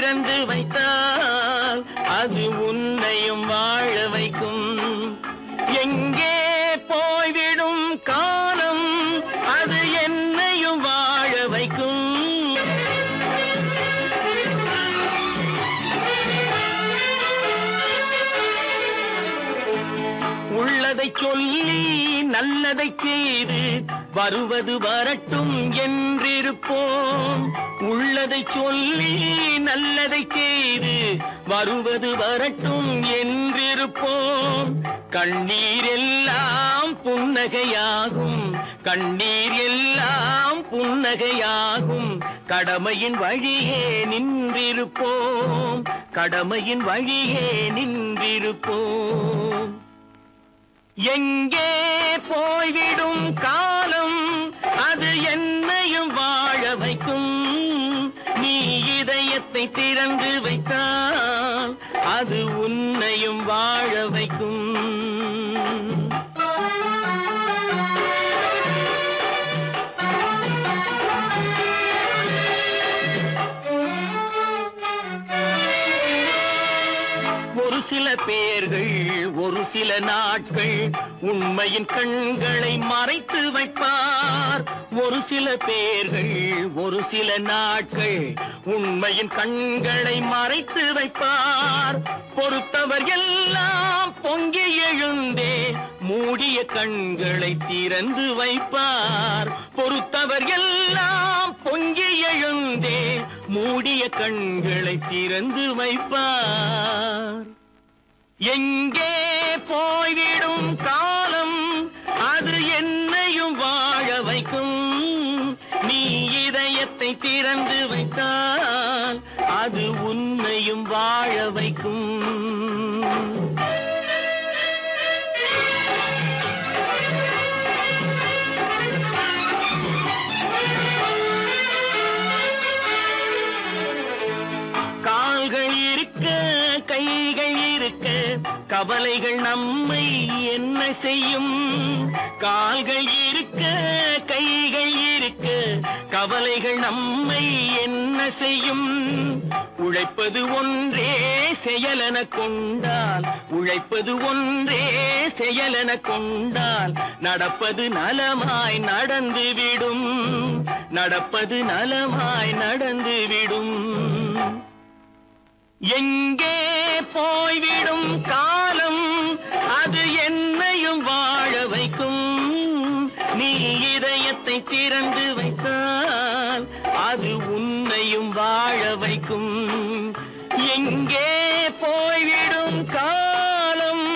திறந்து வைத்தால் அது உன்னையும் வாழ வைக்கும். எங்கே போய்விடும் காலம் அது என்னையும் வாழ வைக்கும். உள்ளதை சொல்லி நல்லதை செய்து வருவது வரட்டும் என்றிருப்போம். உள்ளதை சொல்லி நல்லதை செய்து வருவது வரட்டும் என்றிருப்போம். கண்ணீர் எல்லாம் புன்னகையாகும், கண்ணீர் எல்லாம் புன்னகையாகும். கடமையின் வழியே நின்றிருப்போம், கடமையின் வழியே நின்றிருப்போம். எங்கே போய்விடும் காலம் அது என்னையும் வாழ வைக்கும். நீ இதயத்தை திறந்து வைத்தால் அது உன்னையும் வாழ வைக்கும். ஒரு சில பேர்கள் ஒரு சில நாட்கள் உண்மையின் கண்களை மறைத்து வைப்பார். ஒரு சில பேர்கள் ஒரு சில நாட்கள் உண்மையின் கண்களை மறைத்து வைப்பார். பொறுத்தவர் எல்லாம் பொங்கி எழுந்தே மூடிய கண்களை திறந்து வைப்பார். பொறுத்தவர் எல்லாம் பொங்கி எழுந்தே மூடிய கண்களை திறந்து வைப்பார். எங்கே போய்விடும் காலம் அது என்னையும் வாழ வைக்கும். நீ இதயத்தை திறந்து வைத்தால் அது உன்னையும் வாழ வைக்கும். கால்கள் இருக்க கைகள் இருக்க கவலைகள் நம்மை என்ன செய்யும். கால்கள் இருக்க கைகள் இருக்க கவலைகள் நம்மை என்ன செய்யும். உழைப்பது ஒன்றே செயலென கொண்டால், உழைப்பது ஒன்றே செயலென கொண்டால் நடப்பது நலமாய் நடந்துவிடும், நடப்பது நலமாய் நடந்துவிடும். எங்கே போய்விடும் காலம் அது என்னையும் வாழ வைக்கும். நீ இதயத்தை திறந்து வைத்தால் அது உன்னையும் வாழ வைக்கும். எங்கே போய்விடும் காலம்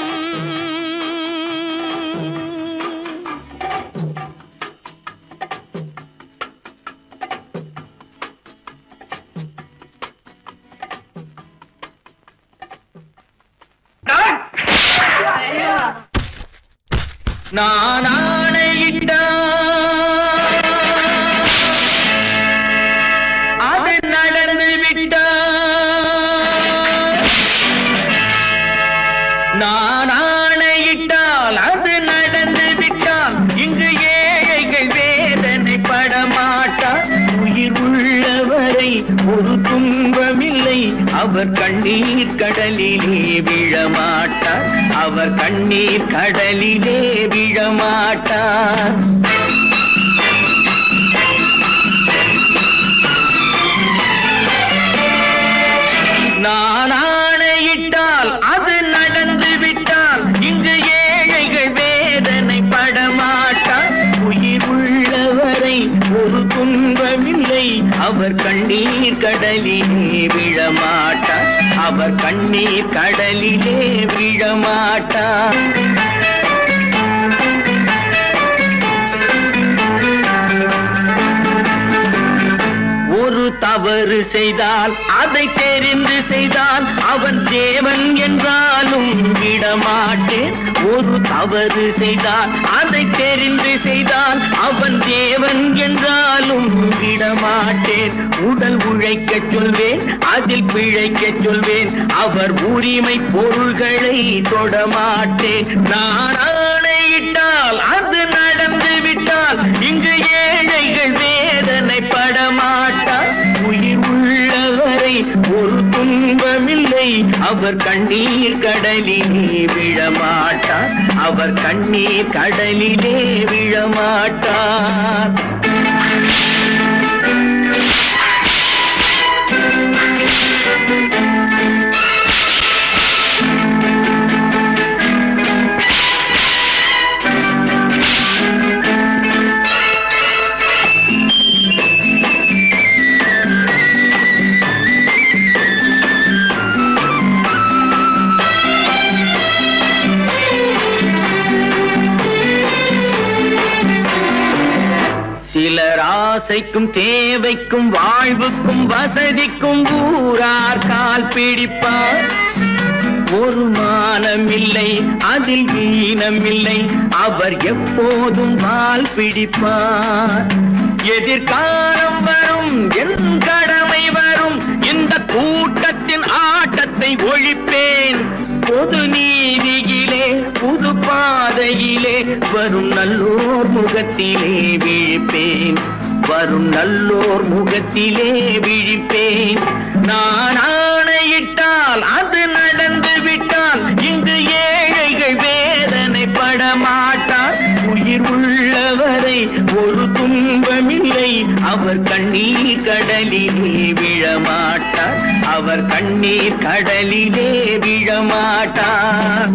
நான் ஆணையிட்டால் அது நடந்து விட்டால். நான் ஆணையிட்டால் அது நடந்து விட்டால் இங்கு ஏழைகள் வேதனை படமாட்டார். உயிர் உள்ளவரை ஒரு துன்பமில்லை, அவர் கண்ணீர் கடலிலே விழமாட்டார், அவர் கண்ணீர் கடலிலே விழமாட்டார். நான் ஆணையிட்டால் அது நடந்து விட்டால் இங்கு ஏழைகள் வேதனை படமாட்டார். உயிர் உள்ளவரை ஒரு துன்பமில்லை, அவர் கண்ணீர் கடலிலே விழமாட்டார், அவர் கண்ணீர் கடலிலே விழமாட்டார். ஒரு தவறு செய்தால் அதை தெரிந்து செய்தால் அவன் தேவன் என்றாலும் விடமாட்டேன். ஒரு தவறு செய்தால் அதை தெரிந்து செய்தால் அவன் தேவன் என்றாலும் விடமாட்டேன். உடல் உழைக்கச் சொல்வேன், அதில் பிழைக்கச் சொல்வேன், அவர் உரிமை பொருள்களை தொடமாட்டேன். நான் ஆணையிட்டால் அது நடந்து விட்டால் இங்கு ஏழைகள் வேதனை படமாட்டார். உயிர் உள்ளவரை ஒரு துன்பமில்லை. அவர் கண்ணீர் கடலிலே விழமாட்டார். அவர் கண்ணீர் கடலிலே விழமாட்டார். சிலர் ஆசைக்கும் தேவைக்கும் வாழ்வுக்கும் வசதிக்கும் ஊரார் கால் பிடிப்பார். ஒரு மானமில்லை, அதில் ஈனமில்லை, அவர் எப்போதும் வால் பிடிப்பார். எதிர்காலம் வரும், என் கடமை வரும், இந்த கூட்டத்தின் ஆட்டத்தை ஒழிப்பேன். பொது நீதியிலே புது பாதையிலே வரும் நல்லோர் முகத்திலே விழிப்பேன். வரும் நல்லோர் முகத்திலே விழிப்பேன். நான் ஆணையிட்டால் அது நடந்து விட்டால் இங்கு ஏழைகள் வேதனைப்பட மாட்டார். உயிர் உள்ளவரை ஒரு துன்பமில்லை. அவர் கண்ணீர் கடலிலே விழமாட்டார். அவர் கண்ணீர் கடலிலே விழமாட்டார்.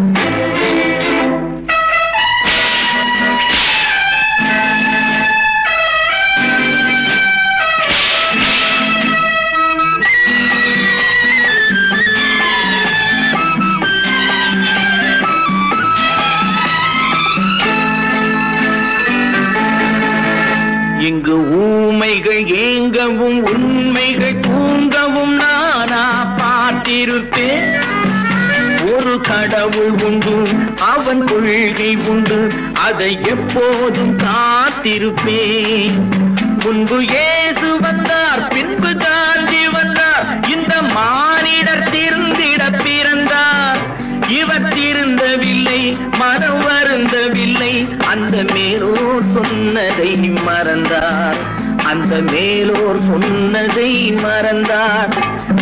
இங்கு ஊமைகள் ஏங்கவும் உண்மைகள் தூங்கவும் நானா பார்த்திருப்பேன். ஒரு கடவுள் உண்டு, அவன் கொள்கை உண்டு, அதை எப்போதும் காத்திருப்பேன். முன்பு இயேசு வந்தார், பின்பு காந்தி வந்தார், இந்த மானிடர் திருந்திட பிறந்தார். இவர் திருந்தவில்லை, மனம் வருந்தவில்லை, அந்த மேலோர் சொன்னதை மறந்தார். அந்த மேலோர் சொன்னதை மறந்தார்.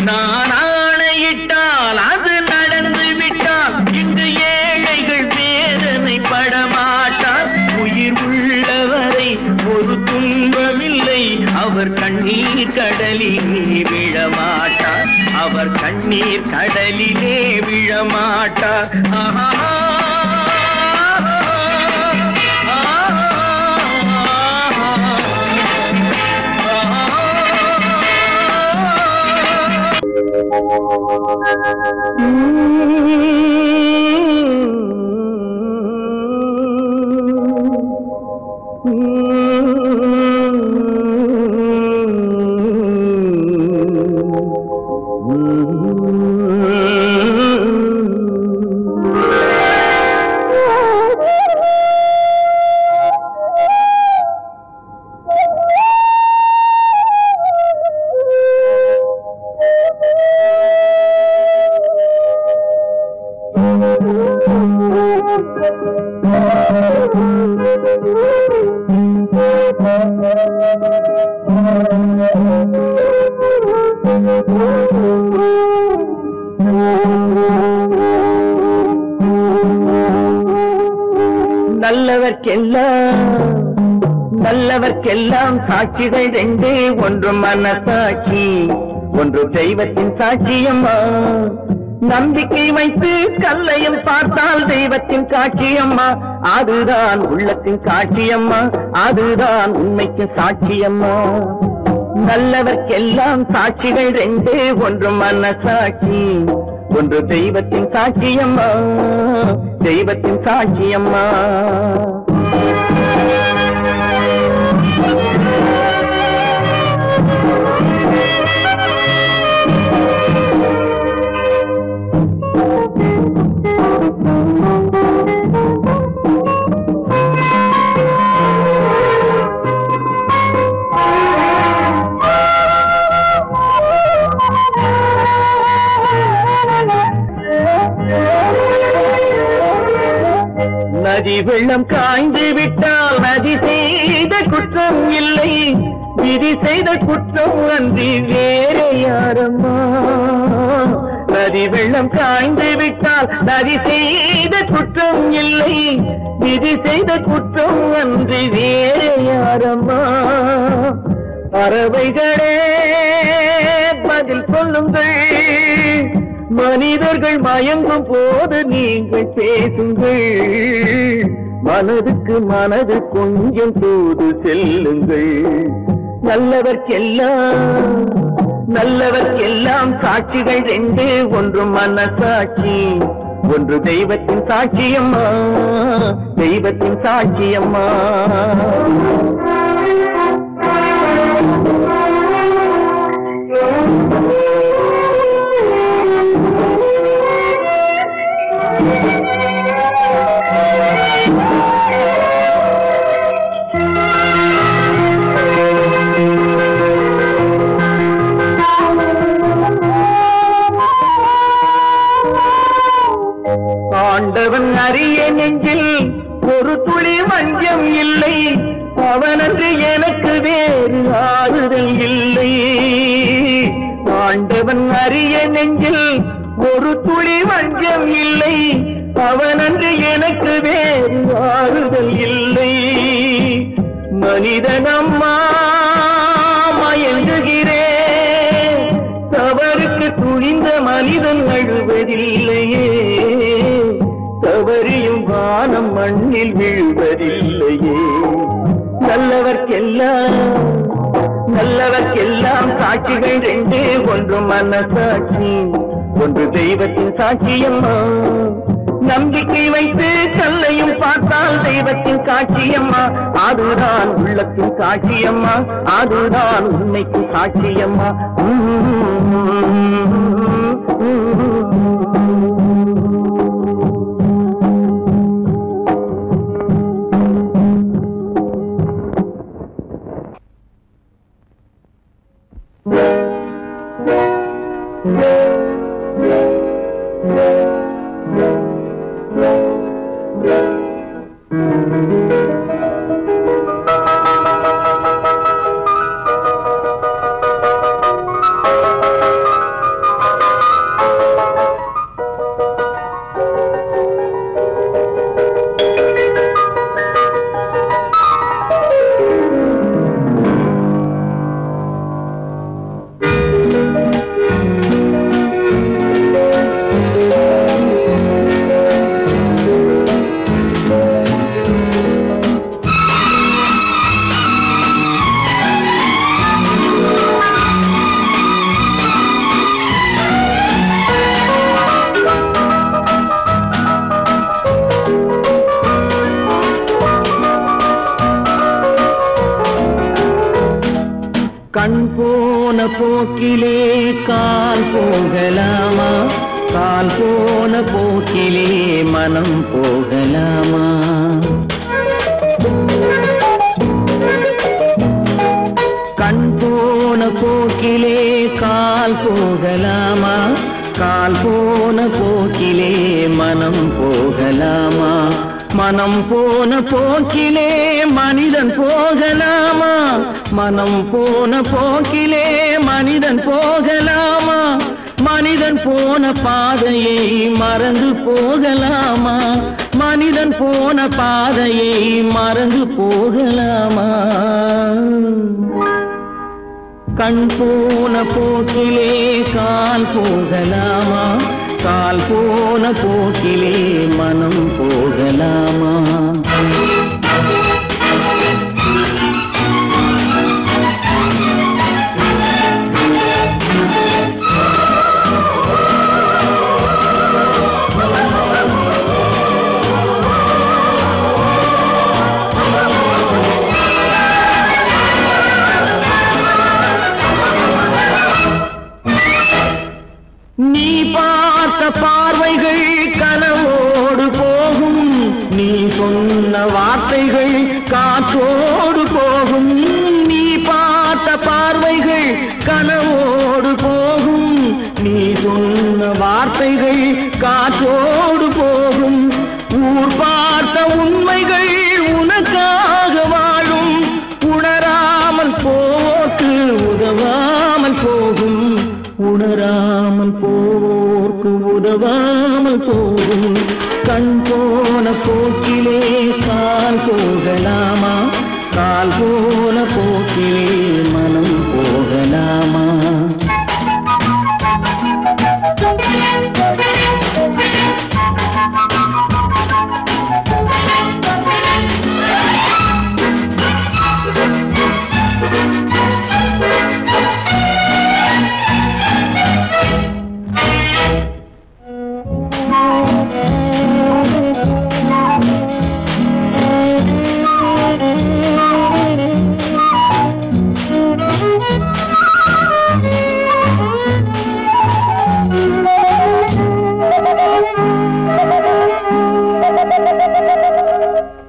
நான் ஆணையிட்டால் அது நடந்து விட்டால் இங்கு ஏழைகள் வேதனைப்பட மாட்டார். உயிர் உள்ளவரை ஒரு துன்பமில்லை. அவர் கண்ணீர் கடலிலே விழமாட்டார். அவர் கண்ணீர் கடலிலே விழமாட்டார். ஆஹா. நல்லவர்க்கெல்லாம் சாட்சிகள் ரெண்டே, ஒன்று மனசாட்சி, ஒன்று தெய்வத்தின் சாட்சியம்மா. நம்பிக்கை வைத்து கல்லையும் பார்த்தால் தெய்வத்தின் காட்சியம்மா. அதுதான் உள்ளத்தின் சாட்சியம்மா, அதுதான் உண்மைக்கு சாட்சியம்மா. நல்லவர்க்கெல்லாம் சாட்சிகள் ரெண்டே, ஒன்று மனசாட்சி, ஒன்று தெய்வத்தின் சாட்சியம்மா, தெய்வத்தின் சாட்சியம்மா. நதி வெள்ளம் காய்ந்து விட்டால் நதி செய்த குற்றம் இல்லை. விதி செய்த குற்றம் அன்றி வேறு யாரம்மா நதி வெள்ளம் காய்ந்து விட்டால் நதி செய்த குற்றம் இல்லை விதி செய்த குற்றம் அன்றி வேறு யாரம்மா பறவைகளே பதில் சொல்லுங்கள் மனிதர்கள் மயங்கும் போது நீங்கள் பேசுங்கள் மனதுக்கு மனது கொஞ்சம் தூது செல்லுங்கள் நல்லவர்க்கெல்லாம் சாட்சிகள் ரெண்டு ஒன்று மனசாட்சி ஒன்று தெய்வத்தின் சாட்சியம்மா தெய்வத்தின் சாட்சியம்மா ஆண்டவன் அறிய நெஞ்சில் ஒரு துளி வஞ்சம் இல்லை அவனன்று எனக்கு வேறு ஆறுதல் இல்லை ஆண்டவன் அறிய நெஞ்சில் ஒரு துளி வஞ்சம் இல்லை அவனன்று எனக்கு வேறு ஆறுதல் இல்லை மனிதனம்மா மயங்குகிறேன் தவறுக்கு துணிந்த மனிதன் அழுவதில்லையே தவறியும் வானம் மண்ணில் விழுவதில்லையே நல்லவர்க்கெல்லாம் சாட்சிகள் ரெண்டு ஒன்று மனசாட்சி ஒன்று தெய்வத்தின் சாட்சியம்மா நம்பிக்கை வைத்து கல்லையும் பார்த்தால் தெய்வத்தின் சாட்சியம்மா அதுதான் உள்ளத்தின் சாட்சியம்மா அதுதான் உண்மைக்கு சாட்சியம்மா கண் போன போக்கிலே கால் போகலாமா கால் போன போக்கிலே மனம் போகலாமா கண் போன போக்கிலே கால் போகலாமா கால் போன போக்கிலே மனம் போகலாமா மனம் போன போக்கிலே மனிதன் போகலாமா மனம் போன போக்கிலே மனிதன் போகலாமா மனிதன் போன பாதையை மறந்து போகலாமா மனிதன் போன பாதையை மறந்து போகலாமா கண் போன போக்கிலே கால் போகலாமா கால் போன போக்கிலே மனம் போகலாமா நீ பார்த்த பார்வைகள் கனவோடு போகும் நீ சொன்ன வார்த்தைகள் காற்றோடு போகும் நீ பார்த்த பார்வைகள் கனவோடு போகும் நீ சொன்ன வார்த்தைகள் காற்றோடு போகும் ஊர் பார்த்த உண்மைகள் உனக்காக வாழும் உணராமல் போகும் கண் போன போக்கிலே கால் போகலாமா, கால் போன போக்கிலே மனம் போகலாமா?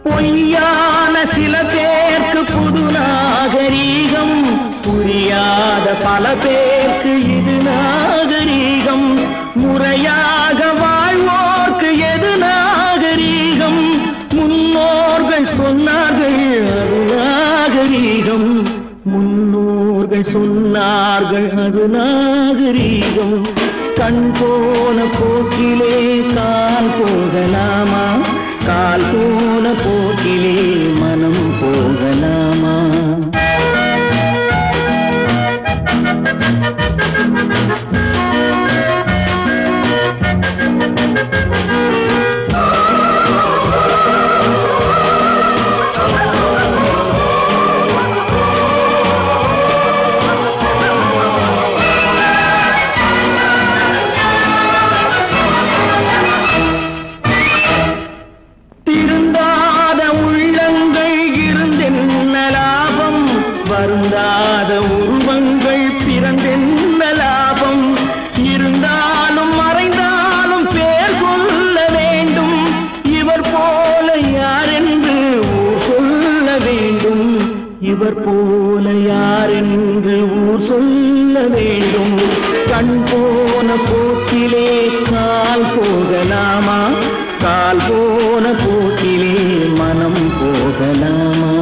பொய்யான சில பேருக்கு புது நாகரீகம், புரியாத பல பேருக்கு இது நாகரீகம். முறையாக வாழ்வோர்க்கு எது நாகரீகம்? முன்னோர்கள் சொன்னார்கள் அது நாகரீகம், முன்னோர்கள் சொன்னார்கள் அது நாகரீகம். கண் போன போக்கிலே கால் போகலாமா, கால் போன போக்கிலே மனம் போகலாமா? வருந்தாத உருவங்கள் பிறந்தென்ன லாபம்? இருந்தாலும் மறைந்தாலும் பேர் சொல்ல வேண்டும். இவர் போல யாரென்று ஊர் சொல்ல வேண்டும், இவர் போல யாரென்று ஊர் சொல்ல வேண்டும். கண் போன போக்கிலே கால் போகலாமா, கால் போன போக்கிலே மனம் போகலாமா?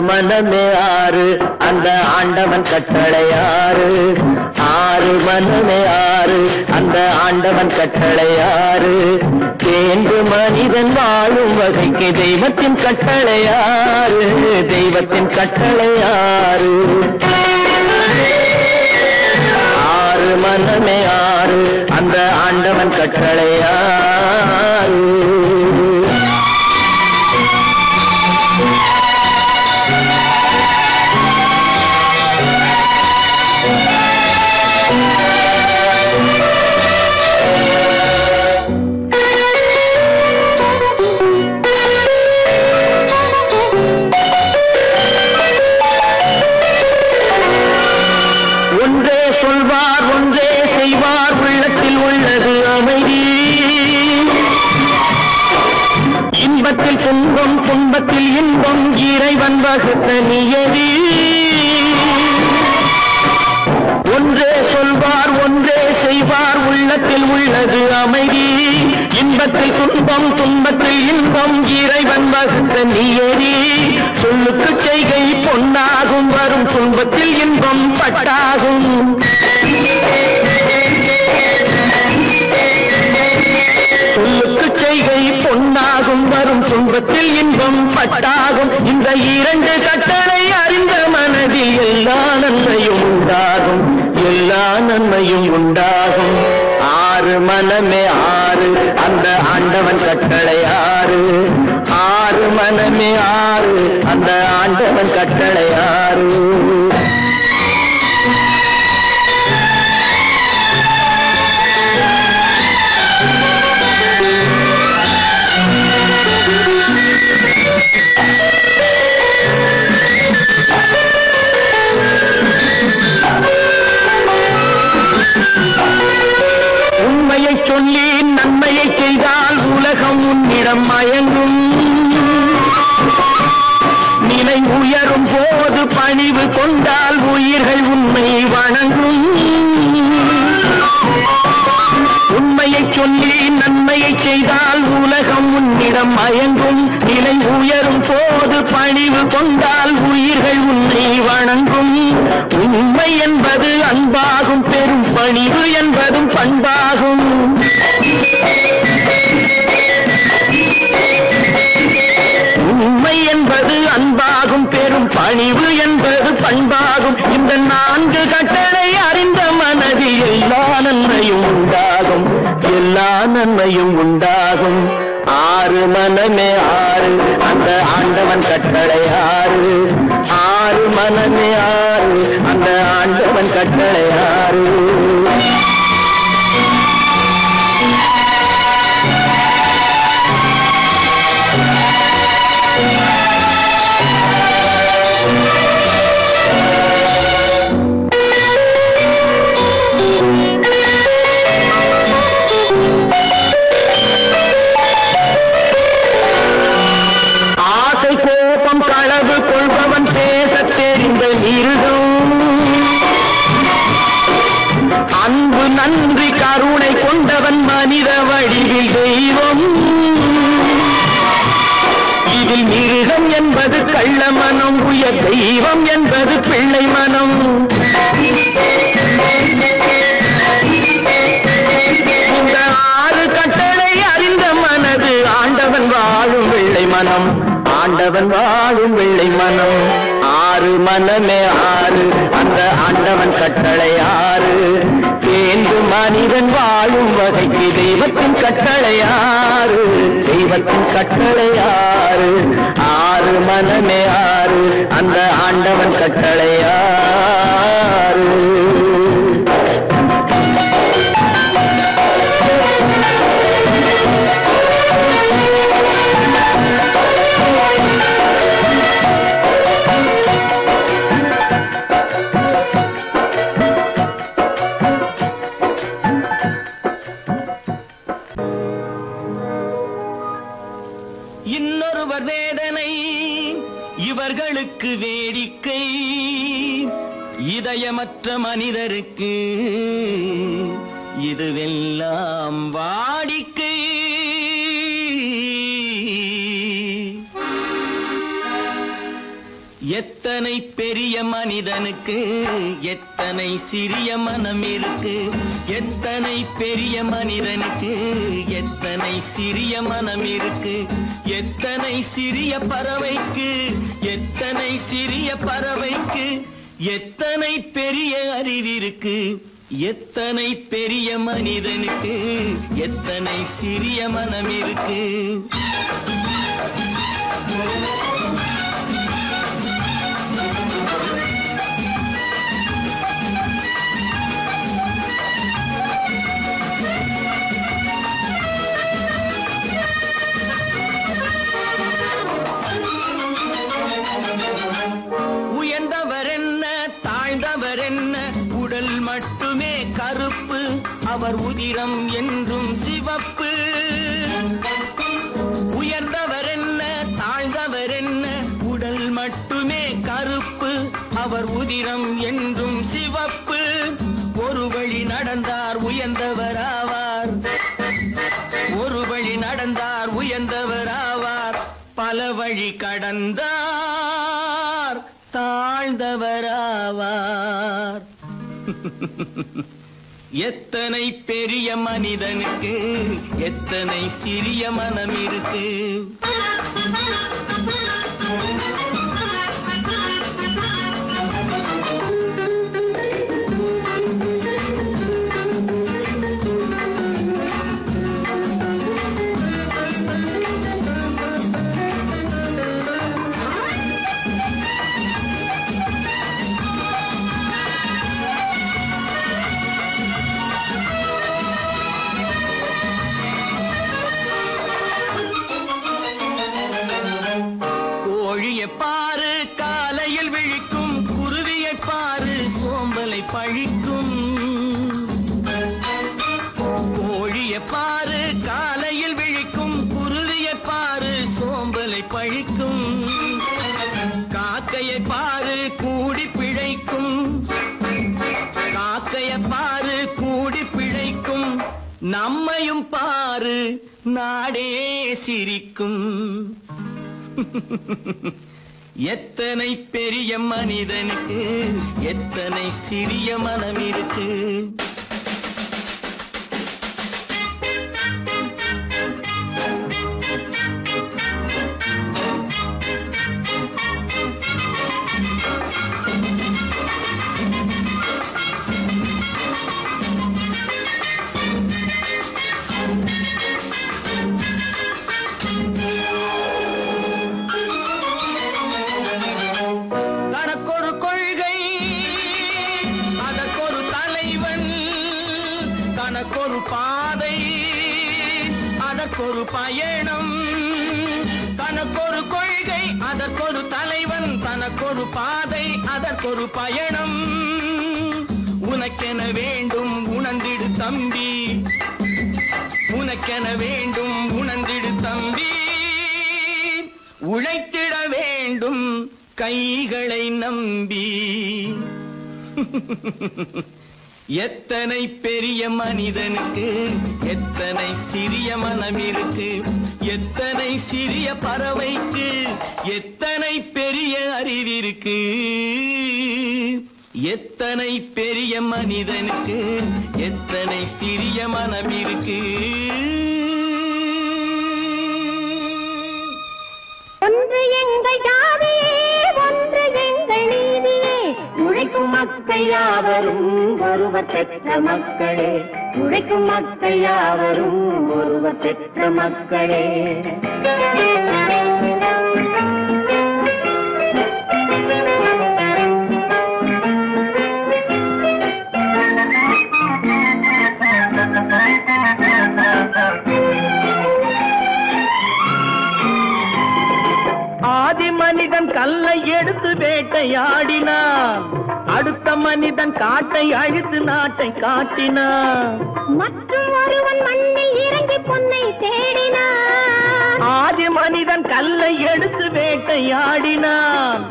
மனமே ஆறு அந்த ஆண்டவன் கட்டளையாறு, ஆறு மனமே ஆறு அந்த ஆண்டவன் கட்டளையாறு. தேர்ந்து மனிதன் வாழும் வகைக்கு தெய்வத்தின் கட்டளையாறு, தெய்வத்தின் கட்டளையாறு. ஆறு மனமே ஆறு அந்த ஆண்டவன் கட்டளையாறு. ஒன்றே சொல்வார் ஒன்றே செய்வார், உள்ளத்தில் உள்ளது அமைதி. இன்பத்தில் துன்பம் துன்பத்தில் இன்பம், இறைவன் வகுத்த நியதி. ஒன்றே சொல்வார் ஒன்றே செய்வார், உள்ளத்தில் உள்ளது அமைதி. இன்பத்தில் துன்பம் துன்பத்தில் இன்பம், இறைவன் வகுத்த நியதி. சொல்லுக்கு செய்கை பொன்னாகும், வரும் துன்பத்தில் இன்பம் பட்டாகும். சொல்லுக்கு செய்கை பொன்னாகும், வரும் துன்பத்தில் இன்பம் பட்டாகும். இந்த இரண்டு கட்டளை அறிந்த மனதில் எல்லா நன்மையும் உண்டாகும், எல்லா நன்மையும் உண்டாகும். ஆறு மனமே ஆறு அந்த ஆண்டவன் கட்டளையாறு, ஆறு மனமே ஆறு அந்த ஆண்டவன் கட்டளையாறு. நன்மையை செய்தால் உலகம் உன்னிடம் மயங்கும். நிலை உயரும் போது பணிவு கொண்டால் உயிர்கள் உன்னை வணங்கும். உண்மை என்பது அன்பாகும், பெரும் பணிவு என்பதும் பண்பாகும். உண்மை என்பது அன்பாகும், பெரும் பணிவு என்பது பண்பாகும். இந்த 4 கட்டளை அறிந்த மனது எல்லா நன்மையும் உண்டாகும், எல்லா நன்மையும் உண்டாகும். 6 மனமே 6 அந்த ஆண்டவன் கட்டளை 6. 6 மனமே 6 அந்த ஆண்டவன் கட்டளை 6. களவு கொள்பவன் பேச தெரிந்த மிருகம். அன்பு நன்றி கருணை கொண்டவன் மனித வடிவில் தெய்வம். இதில் மிருகம் என்பது கள்ள மனம், உயர் தெய்வம் என்பது பிள்ளை மனம். இந்த 6 கட்டளை அறிந்த மனது ஆண்டவன் வாழும் வெள்ளை மனம், ஆண்டவன் வாழும் வெள்ளை மனம். 6 மனமே 6 அந்த ஆண்டவன் கட்டளை 6. தேர்ந்து மனிதன் வாழும் வகைக்கு தெய்வத்தின் கட்டளை 6, தெய்வத்தின் கட்டளை 6. 6 மனமே 6 அந்த ஆண்டவன் கட்டளை 6. இன்னொருவர் வேதனை இவர்களுக்கு வேடிக்கை, இதயமற்ற மனிதருக்கு இதுவெல்லாம் வாடிக்கை. எத்தனை பெரிய மனிதனுக்கு எத்தனை சிறிய மனம் இருக்கு, எத்தனை பெரிய மனிதனுக்கு எத்தனை சிறிய மனம் இருக்கு. எத்தனை சிறிய பறவைக்கு எத்தனை சிறிய பறவைக்கு எத்தனை பெரிய அறிவிருக்கு. எத்தனை பெரிய மனிதனுக்கு எத்தனை சிறிய மனம் இருக்கு. உயர்ந்தவர் என்ன தாழ்ந்தவர் என்ன, உடல் மட்டுமே கருப்பு, அவர் உதிரம் என்றும் சிவப்பு. உயர்ந்தவர் என்ன தாழ்ந்தவர் என்ன, உடல் மட்டுமே கருப்பு, அவர் உதிரம் என்றும் சிவப்பு. ஒரு வழி நடந்தார் உயர்ந்தவர் ஆவார், ஒரு வழி நடந்தார் உயர்ந்தவர் ஆவார். பல வழி கடந்தார் தாழ்ந்தவராவார். எத்தனை பெரிய மனிதனுக்கு எத்தனை சிறிய மனம் இருக்கு. கோழி பாரு நாடே சிரிக்கும். எத்தனை பெரிய மனிதனுக்கு எத்தனை சிறிய மனம் இருக்கு. தனக்கொரு கொள்கை அதற்கொரு தலைவன், தனக்கொரு பாதை அதற்கொரு பயணம். தனக்கொரு கொள்கை அதற்கொரு தலைவன், தனக்கொரு பாதை அதற்கொரு பயணம். உனக்கென வேண்டும் உணர்ந்திடு தம்பி, உனக்கென வேண்டும் உணர்ந்திடு தம்பி. உழைத்திட வேண்டும் கைகளை நம்பி. எத்தனை பெரிய மனிதனுக்கு எத்தனை சிறிய மனம் இருக்கு. எத்தனை சிறிய பறவைக்கு எத்தனை பெரிய அறிவிருக்கு. எத்தனை பெரிய மனிதனுக்கு எத்தனை சிறிய மனம் இருக்கு. ஒன்று எங்கள் ஜாதியே, ஒன்று எங்கள் நீதியே. உழைக்கும் மக்கள் யாவரும் ஒருவர் பெற்ற மக்களே. உழைக்கும் மக்கள் யாவரும் ஒருவர் பெற்ற மக்களே. ஆதி மனிதன் கல்லை எடுத்து வேட்டையாடினான், அடுத்த மனிதன் காட்டை அழித்து நாட்டை காட்டினான். மற்றும் ஒருவன் மண்ணில் இறங்கி பொன்னை தேடினான். ஆதி மனிதன் கல்லை எடுத்து வேட்டையாடினான்,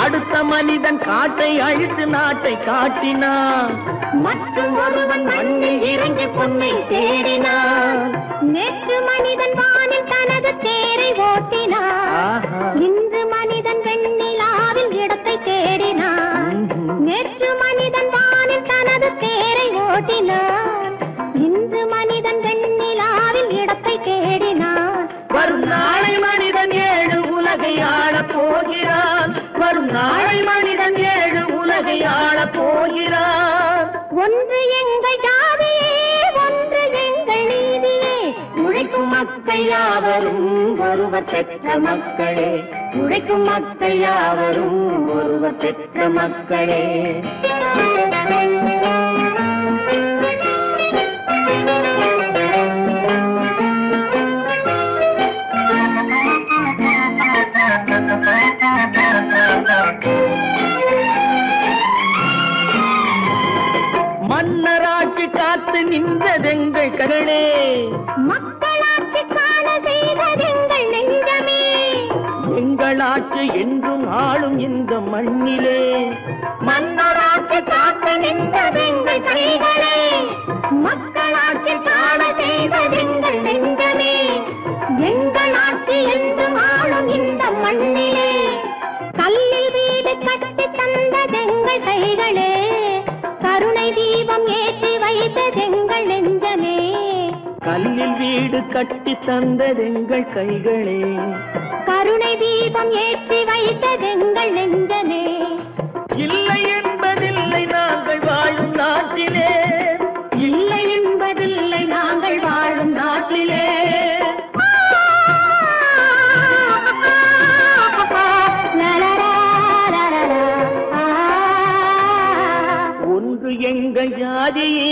அடுத்த மனிதன் காட்டை அழித்து நாட்டை காட்டினான். மற்றும் ஒருவன் மண்ணில் இறங்கி பொன்னை தேடினான். நேற்று மனிதன் வானில் தனது தேரை ஓட்டினான். இன்று மனிதன் வெண்ணிலாவில் இடத்தை தேடினான். நேற்று மனிதன் வானில் தனது தேரை ஓட்டினான். இன்று மனிதன் வெண்ணிலாவில் இடத்தை தேடினான். வரும் நாளை மனிதன் 7 உலகை ஆளப் போகிறான். வரும் நாளை மனிதன் 7 உலகை ஆளப் போகிறான். ஒன்று எங்கள் ஜாதியே, ஒன்று எங்கள் நீதியே. உழைக்கும் மக்கள் யாவரும் ஒருவர் பெற்ற மக்களே. உழைக்கும் மக்கள் யாவரும் ஒருவர் பெற்ற மக்களே. மன்னராட்சி காத்து நின்றதெங்கள் கரணே, மக்களாட்சி காண செய்ததெங்கள் நெஞ்சமே. எங்களாட்சி என்றும் ஆளும் இந்த மண்ணிலே. மன்னராட்சி காத்து நின்றதெங்கள் கைகளே. மக்களாட்சி காண செய்ததெங்கள் நெஞ்சமே. எங்களாட்சி என்றும் ஆளும் இந்த மண்ணிலே. கல்லில் வீடு கட்டி தந்ததெங்கள் கைகளே. கருணை தீபம் ஏற்றி வைத்ததெங்கள் நெஞ்சமே. கல்லில் வீடு கட்டி தந்ததெங்கள் கைகளே. கருணை தீபம் ஏற்றி வைத்ததெங்கள் நெஞ்சமே. இல்லை என்பதில்லை நாங்கள் வாழும் நாட்டிலே. இல்லை என்பதில்லை நாங்கள் வாழும் நாட்டிலே. ஒன்று எங்கள் ஜாதியே,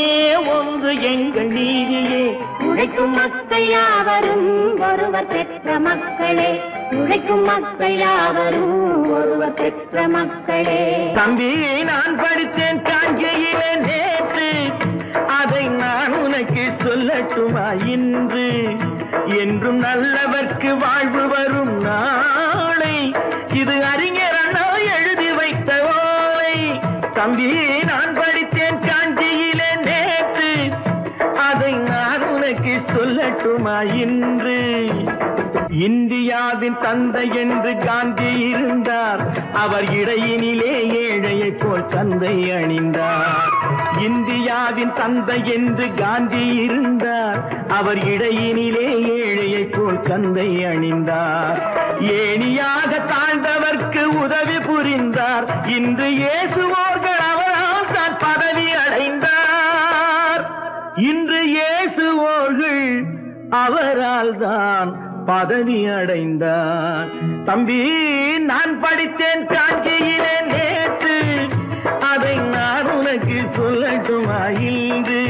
ஒன்று எங்கள் நீதியே. உழைக்கும் மக்கள் யாவரும் ஒருவர் பெற்ற மக்களே. உழைக்கும் மக்கள் யாவரும் ஒருவர் பெற்ற மக்களே. தம்பி, நான் படித்தேன் காஞ்சியிலே நேற்று, அதை நான் உனக்கு சொல்லட்டுமா இன்று? என்றும் நல்லவர்க்கு வாழ்வு வரும் நாளை, இது அறிஞர் அண்ணா எழுதி வைத்த ஓலை. தம்பி, நான் படித்தேன் காஞ்சியிலே நேற்று, அதை நான் உனக்கு சொல்லட்டுமா சொல்லட்டுமா இன்று? இந்தியாவின் தந்தை என்று காந்தி இருந்தார், அவர் இடையினிலே ஏழையை போல் தந்தை அணிந்தார். இந்தியாவின் தந்தை என்று காந்தி இருந்தார், அவர் இடையினிலே ஏழையை போல் தந்தை அணிந்தார். ஏணியாக தாழ்ந்தவர்க்கு உதவி புரிந்தார், இன்று இயேசுவோர்கள் அவரால் தான் பதவி அடைந்தார். இன்று இயேசுவோர்கள் அவரால் தான் பதவி அடைந்தார். தம்பி, நான் படித்தேன் காஞ்சியிலே நேற்று, அதை நான் உனக்கு சொல்லட்டுமா இன்று?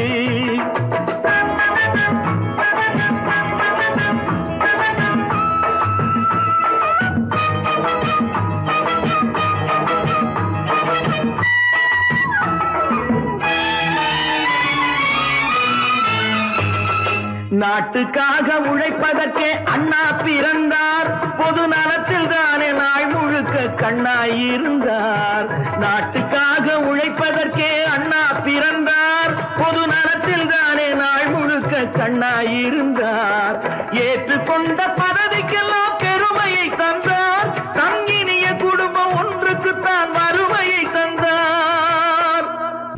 நாட்டுக்காக உழைப்பதற்கே அண்ணா பிறந்தார், பொது நலத்தில் தானே நாள் முழுக்க கண்ணாயிருந்தார். நாட்டுக்காக உழைப்பதற்கே அண்ணா பிறந்தார், பொது நலத்தில் தானே நாள் முழுக்க கண்ணாயிருந்தார். ஏற்றுக்கொண்ட பதவிக்கெல்லாம் பெருமையை தந்தார், தங்கினிய குடும்பம் ஒன்றுக்குத்தான் வறுமையை தந்தார்.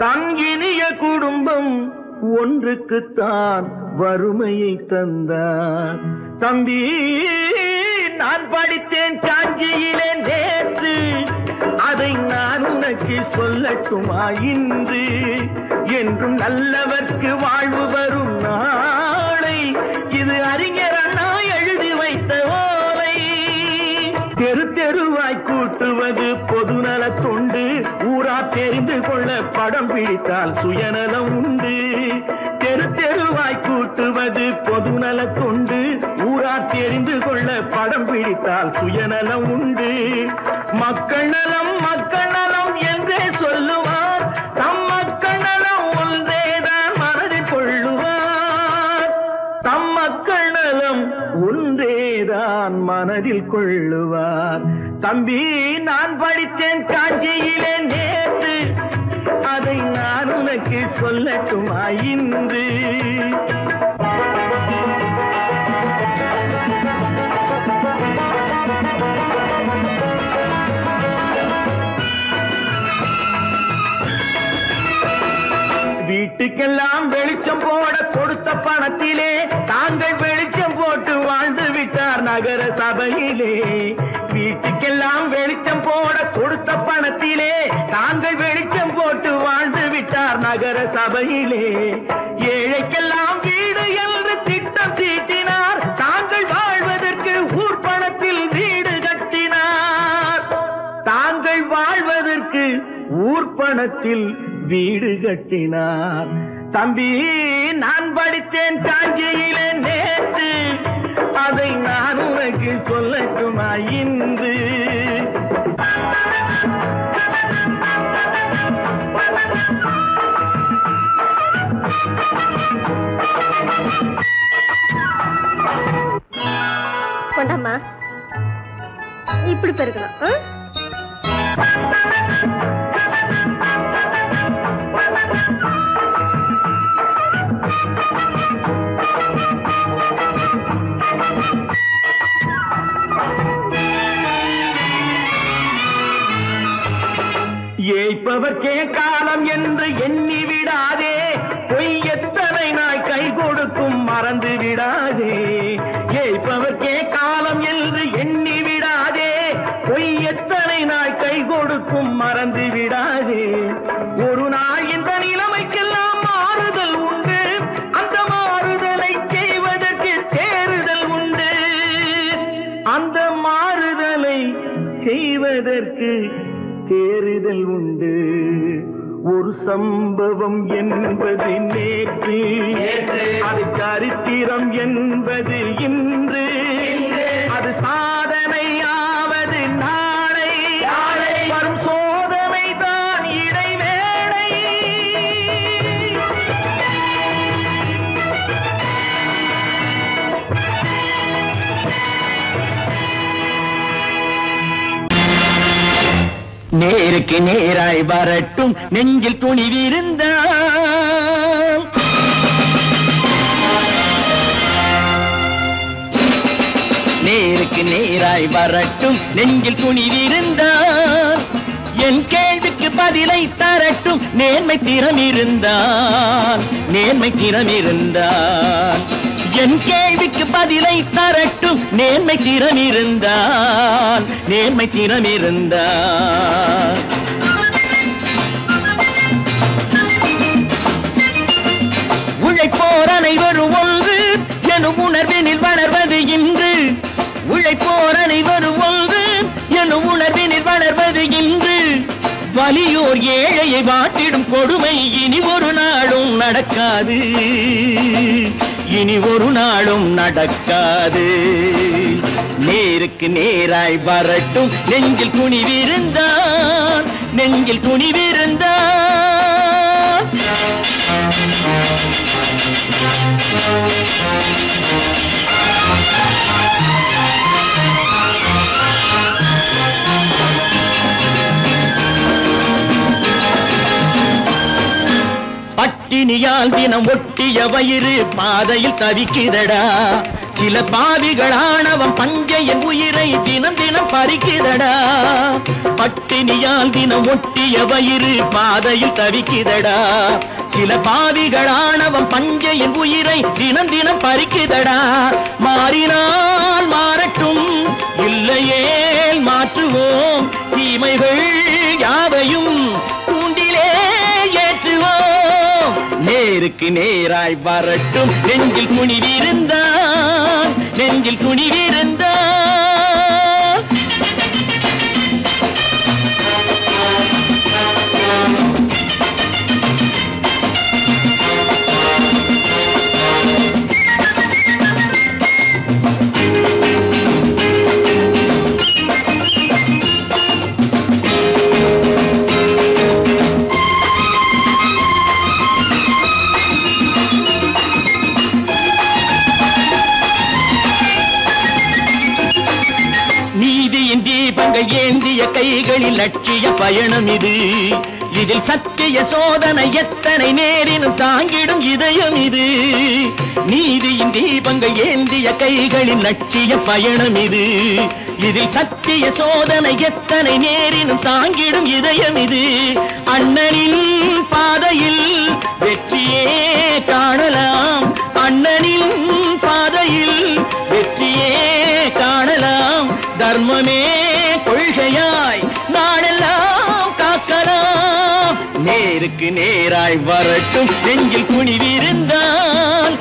தங்கினிய குடும்பம் ஒன்றுக்குத்தான் வறுமையை தந்தார். தம்பி, நான் படித்தேன் காஞ்சியிலே நேற்று, அதை நான் உனக்கு சொல்லட்டுமா இன்று? என்றும் நல்லவர்க்கு வாழ்வு வரும் நாளை, இது அறிஞர் அண்ணா எழுதி வைத்த ஓலை. தெரு தெருவாய் கூட்டுவது பொதுநல தொண்டு, ஊரா தெரிந்து கொள்ள படம் பிடித்தால் சுயநலம் உண்டு. தெரு தெருவாய் கூட்டுவது பொதுநல தொண்டு, ஊரா தெரிந்து கொள்ள படம் பிடித்தால் சுயநலம் உண்டு. மக்கள் நலம் மக்கள் நலம் என்றே சொல்லுவார், தம் மக்கள் நலம் ஒன்றேதான் மனதில் கொள்ளுவார். தம் மக்கள் நலம் ஒன்றேதான் மனதில் கொள்ளுவார். தம்பி, நான் படித்தேன் காஞ்சியிலே நேற்று, அதை நான் உனக்கு சொல்லட்டுமா இன்று? வீட்டுக்கெல்லாம் வெளிச்சம் போட கொடுத்த பணத்திலே தாங்கள் வெளிச்சம் போட்டு வாழ்ந்து விட்டார் நகர சபையிலே. வீட்டுக்கெல்லாம் வெளிச்சம் போட கொடுத்த பணத்திலே தாங்கள் வெளிச்சம் போட்டு வாழ்ந்து விட்டார் நகர சபையிலே. ஏழைக்கெல்லாம் வீடு என்று திட்டம் தீட்டினார், தாங்கள் வாழ்வதற்கு ஊர் பணத்தில் வீடு கட்டினார். தாங்கள் வாழ்வதற்கு ஊர் பணத்தில் வீடு கட்டினார். தம்பி, நான் படித்தேன் காஞ்சியிலே நேற்று, அதை நான் உனக்கு சொல்லட்டுமா இன்று? கொண்டாமா, இப்படி பெருக்கலாம். ஏய்ப்பவர்க்கே காலம் என்று எண்ணி விடாதே, பொய் எத்தனை நாய் கை கொடுக்கும் மறந்து விடாதே. ஏய்ப்பவர்க்கே காலம் என்று எண்ணி விடாதே, பொய் எத்தனை நாய் கை கொடுக்கும் மறந்து விடாதே. ஒரு நாள் இந்த நிலைமைக்கெல்லாம் மாறுதல் உண்டு, அந்த மாறுதலை செய்வதற்கு தேறுதல் உண்டு. அந்த மாறுதலை செய்வதற்கு தேறுதல் உண்டு. ஒரு சம்பவம் என்பது நேற்று, அது சரித்திரம் என்பது இன்று, அது சாதனையாவது நாளை, வரும் சோதனை தான் இடைவேளை. நேருக்கு நேராய் வரட்டும் நெஞ்சில் துணிவிருந்தால், நேருக்கு நேராய் வரட்டும் நெஞ்சில் துணிவிருந்தால் என் கேள்விக்கு பதிலை தரட்டும் நேர்மை திறம் இருந்தால் என் கேள்விக்கு பதிலை தரட்டும் நேர்மை திறம் இருந்தால் உழைப்போர் அனைவரும் ஒன்று எனும் உணர்வினில் வளர்வது இன்று உழைப்போர் அனைவரும் ஒன்று எனும் உணர்வினில் வளர்வது இன்று வலியோர் ஏழையை வாட்டிடும் கொடுமை இனி ஒரு நாளும் நடக்காது நேருக்கு நேராய் வரட்டும் நெஞ்சில் துணிவிருந்தால் பட்டினியால் தினம் ஒட்டிய வயிறு பாதையில் தவிக்குதடா சில பாவிகளானவன் பஞ்சையின் உயிரை தினம் தினம் பறிக்குதடா பட்டினியால் தினம் ஒட்டிய வயிறு பாதையில் தவிக்குதடா சில பாவிகளானவன் பஞ்சையின் உயிரை தினம் தினம் பறிக்குதடா மாறினால் மாறட்டும் இல்லையேல் மாற்றுவோம் தீமைகள் யாவையும் தூண்டிலே ஏற்றுவோம் நேருக்கு நேராய் வரட்டும் நெஞ்சில் துணிவிருந்தால் நீதியின் தீபங்கள் ஏந்திய கைகளில் லட்சிய பயணம் இது இதில் சத்திய சோதனை எத்தனை நேரினும் தாங்கிடும் இதயம் இது நீதியின் தீபங்கள் ஏந்திய கைகளில் லட்சிய பயணம் இது இதில் சத்திய சோதனை எத்தனை நேரினும் தாங்கிடும் இதயம் இது அண்ணனின் பாதையில் வெற்றியே காணலாம் அண்ணனின் பாதையில் வெற்றியே காணலாம் தர்மமே கொள்கையாய் நாடெல்லாம் காக்கலாம் நேருக்கு நேராய் வரட்டும் நெஞ்சில் துணிவிருந்தால்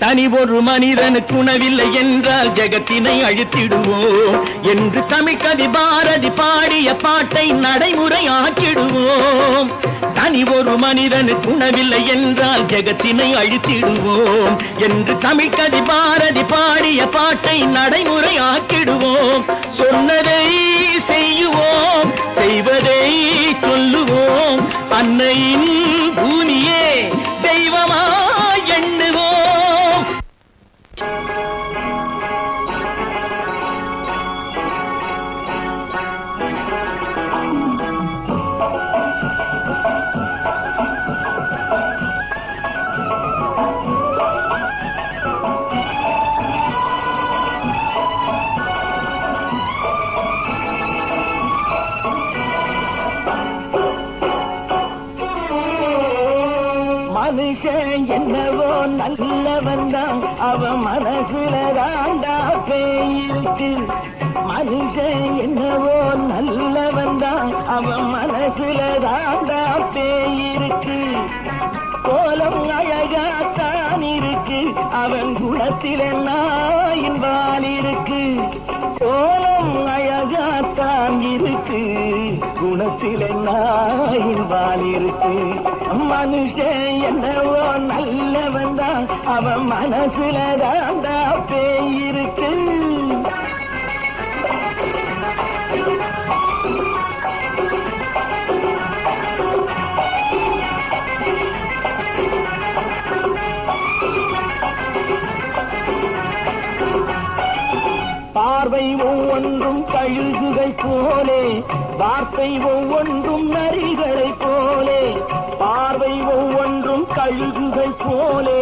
தனி ஒரு மனிதனுக்கு உணவில்லை என்றால் ஜெகத்தினை அழித்திடுவோம் என்று தமிழ் கவி பாரதி பாடிய பாட்டை நடைமுறை ஆக்கிடுவோம் தனி ஒரு மனிதனுக்கு உணவில்லை என்றால் ஜெகத்தினை அழித்திடுவோம் என்று தமிழ் கவி பாரதி பாடிய பாட்டை நடைமுறை ஆக்கிடுவோம் சொன்னதை செய்யுவோம் செய்வதை சொல்லுவோம் அன்னையின் பூமியே தெய்வமா எண்ணுவோம் மனுஷன் என்னவோ நல்லவன் தான் அவன் மனசுல தாண்டா பேயிருக்கு மனுஷன் என்னவோ நல்லவன் தான் அவன் மனசுல தாண்டா பேயிருக்கு கோலம் அழகாத்தான் இருக்கு அவன் குணத்தில நாயின் வால் இருக்கு கோலம் அழகாத்தான் இருக்கு குணத்தில நாயின் வால் இருக்கு மனுஷன் என்னவோ நல்லவன் தான் அவன் மனசுல தாண்டா பேயிருக்கு பார்வை ஒவ்வொன்றும் கழுகுகள் போலே, வார்த்தை ஒவ்வொன்றும் நரிகளை போலே. பார்வை ஒவ்வொன்றும் கழுகுகள் போலே,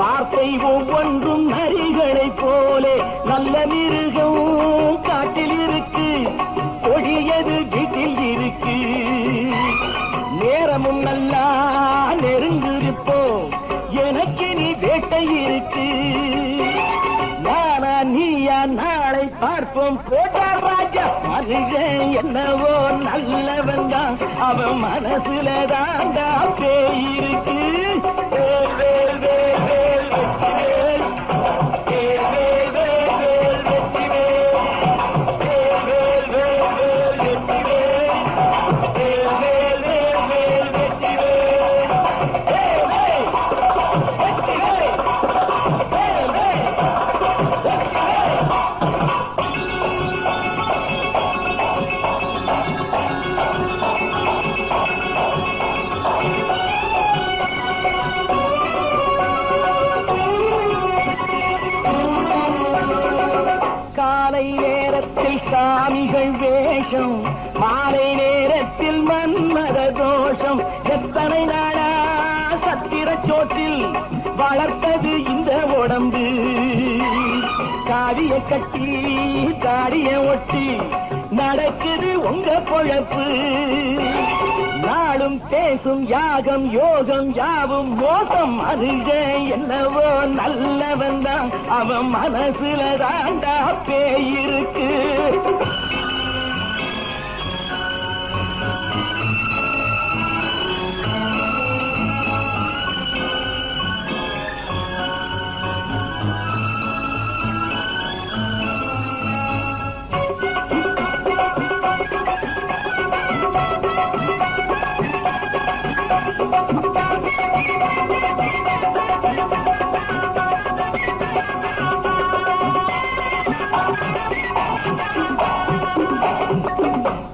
வார்த்தை ஒவ்வொன்றும் நரிகளை போலே. நல்ல மிருகம் காட்டில் இருக்கு, கொடியது வீட்டில் இருக்கு. நேரமும் நல்லா நெருங்கிருப்போம், எனக்கு நீ வேட்டை இருக்கு. நானா நீயா நாளை பார்ப்போம் போட்டா ராஜா. மனுஷன் என்னவோ நல்லவன் தான், அவன் மனசுல தாண்டா பேய் இருக்கு. வேல் வேல் வேல் வேல் வெற்றிவேல், வேல் வேல் வேல் வேல் வெற்றிவேல், வேல் வேல் வேல் வேல் வெற்றிவேல், வேல் வேல் வேல் வேல் வெற்றிவேல், வேல் வேல் வெற்றிவேல், வேல் வேல். காலை நேரத்தில் சாமிகள் வேஷம், மாலை நேரத்தில் மன்மத தோஷம். எத்தனை நாளா சத்திர சோற்றில் வளர்த்தது இந்த உடம்பு. காவிய கட்டி தாடிய ஒட்டி நடக்குது உங்க பொழப்பு. நாளும் பேசும் யாகம் யோகம் யாவும் மோசம். மனுஷன் என்னவோ நல்லவன் தான், அவன் மனசுல தாண்டா பேய் இருக்கு.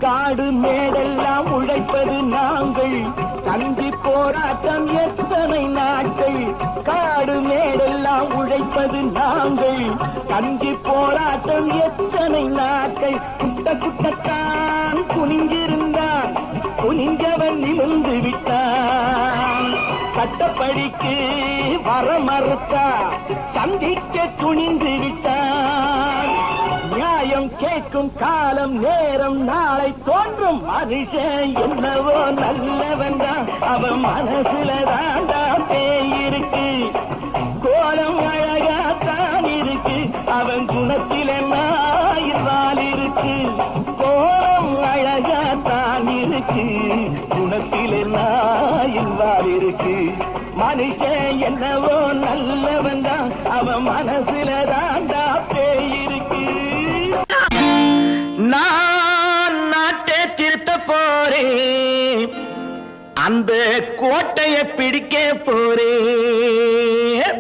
காடு மேடெல்லாம் உழைப்பது நாங்கள், கஞ்சி போராட்டம் எத்தனை நாட்கள். காடு மேடெல்லாம் உழைப்பது நாங்கள், கஞ்சி போராட்டம் எத்தனை நாட்கள். குட்ட குட்டத்தான் குனிஞ்சிருந்தான், குனிஞ்சவன் நிமிர்ந்து விட்டான். சட்டப்படிக்கு வர மறுத்தா, சந்திக்க துணிந்து விட்டான். நியாயம் கேட்கும் காலம் நேரம் நாளை தோன்றும். மனுஷன் என்னவோ நல்லவன் தான், அவன் மனசுல தாண்டா பேய் இருக்கு. கோலம் அழகாத்தான் இருக்கு, அவன் குணத்தில நாயினால் இருக்கு. கோலம் அழகாத்தான் இருக்கு, குணத்தில நாயினால் இருக்கு. மனுஷன் என்னவோ நல்லவன் தான், அவன் மனசுல தாண்டா பேய் இருக்கு. நான் நாட்டை திருத்த போறேன், அந்த கோட்டையை பிடிக்க போறேன்.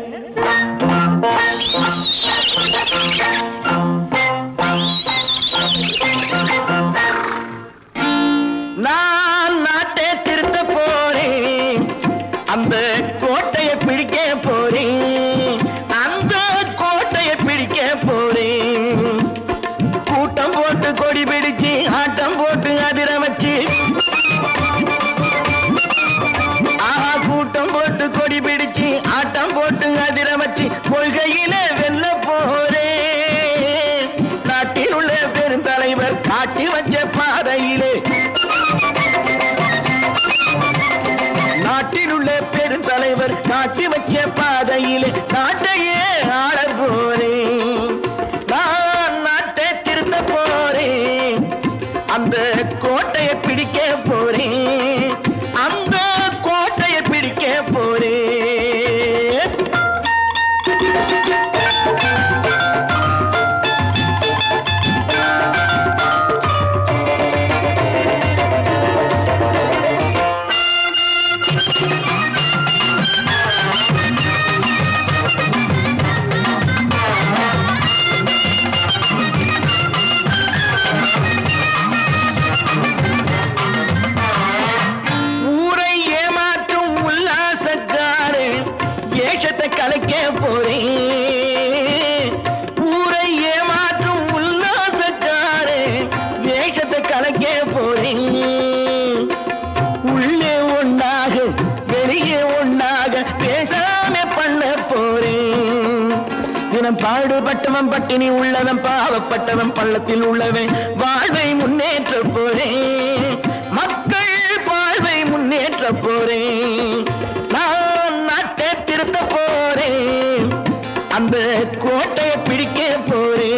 நான் நாட்டை திருத்த போறேன், அந்த கோட்டையை பிடிக்க போறேன், அந்த கோட்டையை பிடிக்க போறேன். கூட்டம் போட்டு கொடி பிடிச்சு ஆட்டம் போட்டு அதிர வச்சு, கூட்டம் போட்டு கொடி பிடிச்சு ஆட்டம் போட்டு அதிர வச்சு கொள்கையில வெல்ல போறேன். நாட்டில் உள்ள பெருந்தலைவர் காட்டி வச்ச பாதையிலே, நாட்டில் உள்ள பெருந்தலைவர் காட்டி வச்ச பாதையிலே நாட்டையே ஆள போறேன். நான் நாட்டை திருத்த போறேன், அந்த கோட்டையை பிடிக்க போறேன், அந்த கோட்டையை பிடிக்க போறேன். கலைக்க போறேன், ஊரை ஏமாற்றும் உல்லாசக்காரன் எல்லாமே பண்ண போறேன். தினம் பாடுபட்டவன் பட்டினி உள்ளவன் பாவப்பட்டவன் பள்ளத்தில் உள்ளவன் வாழ்வை முன்னேற்ற போறேன். மக்கள் வாழ்வை முன்னேற்ற போறேன். நான் நாட்டை திருத்த போறேன். அந்த கோட்டையை பிடிக்க போறேன்.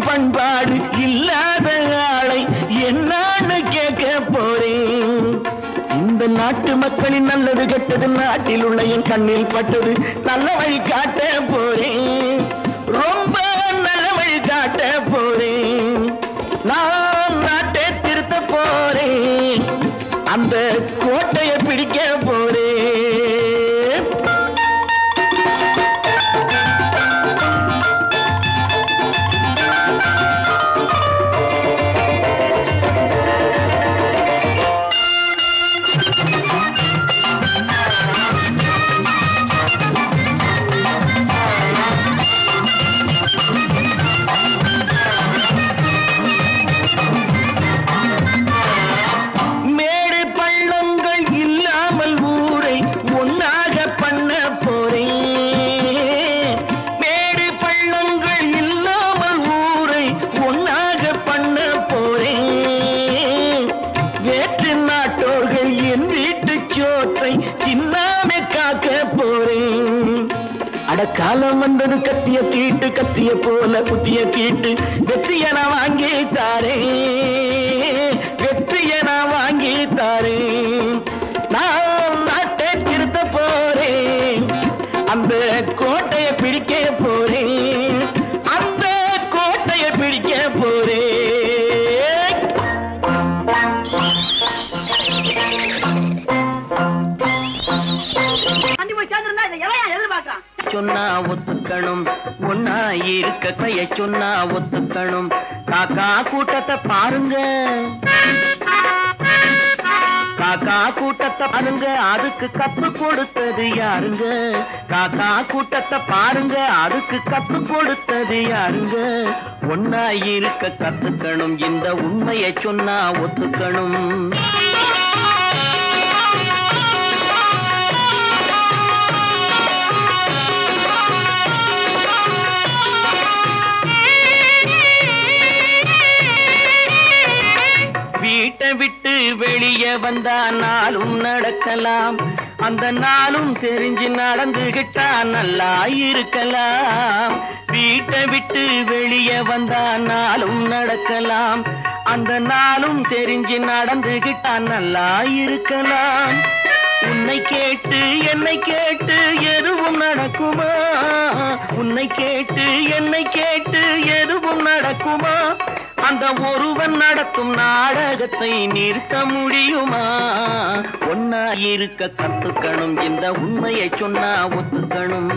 பண்பாடு இல்லாத ஆளை என்னான்னு கேட்க போறேன். இந்த நாட்டு மக்களின் நல்லது கெட்டது நாட்டில் உள்ள என் கண்ணில் பட்டது நல்ல வழி காட்ட போறேன். ரொம்ப நல்ல வழி காட்ட போறேன். நான் நாட்டை திருத்த போறேன். அந்த கோட்டையை பிடிக்க போறேன். காலம் வந்தது கத்திய தீட்டு கத்திய போல புத்திய தீட்டு வெற்றிய நான் வாங்கி தாரேன். வெற்றிய நான் வாங்கி தாரேன். நான் நாட்டை திருத்த போறேன். அந்த கோட்டையை பிடிக்க போறேன். அந்த கோட்டையை பிடிக்க போறேன். சொன்னா ஒத்துக்கணும். ஒன்னா இருக்க கைய சொன்னா ஒத்துக்கணும். காக்கா கூட்டத்தை பாருங்க. காக்கா கூட்டத்தை பாருங்க. அதுக்கு கத்து கொடுத்தது யாருங்க? காக்கா கூட்டத்தை பாருங்க. அதுக்கு கத்து கொடுத்தது யாருங்க? ஒன்னா இருக்க கத்துக்கணும். இந்த உண்மையை சொன்னா ஒத்துக்கணும். வீட்டை விட்டு வெளியே வந்தா நாளும் நடக்கலாம். அந்த நாளும் தெரிஞ்சு நடந்துகிட்டா நல்லா இருக்கலாம். வீட்டை விட்டு வெளியே வந்தா நாளும் நடக்கலாம். அந்த நாளும் தெரிஞ்சு நடந்துகிட்டா நல்லா இருக்கலாம். உன்னை கேட்டு என்னை கேட்டு எதுவும் நடக்குமா? உன்னை கேட்டு என்னை கேட்டு எதுவும் நடக்குமா? அந்த ஒருவன் நடத்தும் நாடகத்தை நிறுத்த முடியுமா? ஒன்னா இருக்க கத்துக்கணும். இந்த உண்மையை சொன்னா ஒத்துக்கணும்.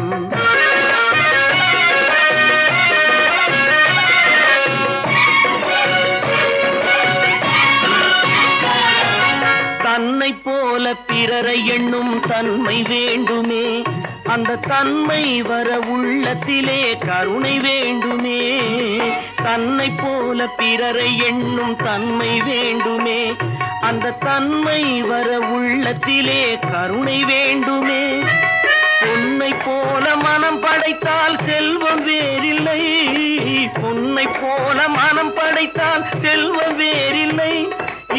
தன்னை போல பிறரை எண்ணும் தன்மை வேண்டுமே. அந்த தன்மை வர உள்ளத்திலே கருணை வேண்டுமே. தன்னை போல பிறரை எண்ணும் தன்மை வேண்டுமே. அந்த தன்மை வர உள்ளத்திலே கருணை வேண்டுமே. பொன்னை போல மனம் படைத்தால் செல்வம் வேறில்லை. பொன்னை போல மனம் படைத்தால் செல்வம் வேறில்லை.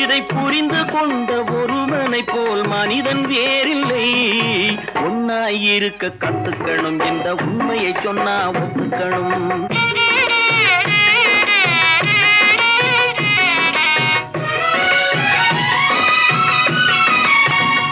இதை புரிந்து கொண்ட ஒருவனை போல் மனிதன் வேறில்லை. ஒன்னாய் இருக்க கத்துக்கணும். இந்த உண்மையை சொன்னா ஒத்துக்கணும்.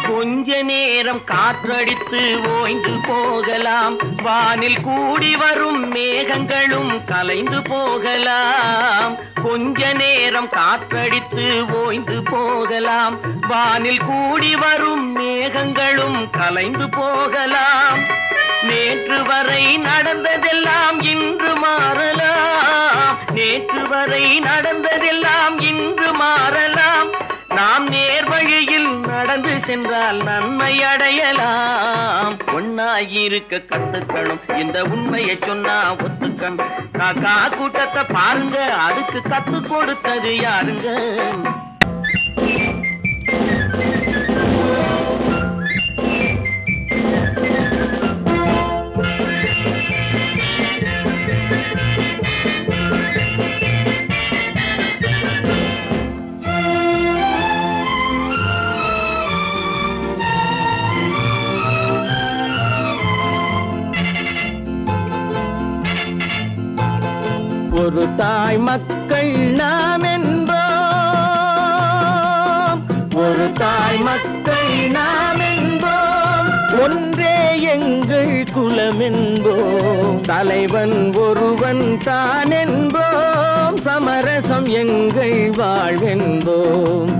கொஞ்ச நேரம் நேரம் காற்றடித்து ஓய்ந்து போகலாம், வானில் கூடி வரும் மேகங்களும் கலைந்து போகலாம். கொஞ்ச நேரம் காற்றடித்து ஓய்ந்து போகலாம், வானில் கூடி வரும் மேகங்களும் கலைந்து போகலாம். நேற்று வரை நடந்ததெல்லாம் இன்று மாறலாம், நேற்று வரை நடந்ததெல்லாம் இன்று மாறலாம். நாம் நேர் வழியில் நடந்து சென்றால் நன்மை அடையலாம். ஒன்னாயிருக்க கத்துக்கணும், இந்த உண்மையை சொன்னா ஒத்துக்கணும். காக்கா கூட்டத்தை பாருங்க, அதுக்கு கத்து கொடுத்தது யாருங்க? ஒரு தாய் மக்கள் நாம் என்போம், ஒரு தாய் மக்கள் நாம் என்போம், ஒன்றே எங்கள் குலம் என்போம், தலைவன் ஒருவன் தான் என்போம், சமரசம் எங்கள் வாழ்வென்போம்.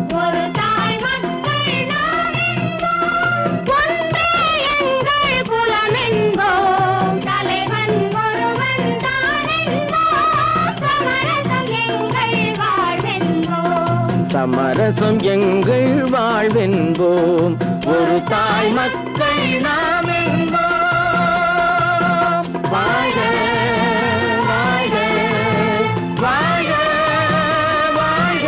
சமரசம் எங்கள் வாழ்வென்போம், ஒரு தாய் மக்கள் நாம் என்போம். வாழ்க வாழ்க வாழ்க வாழ்க.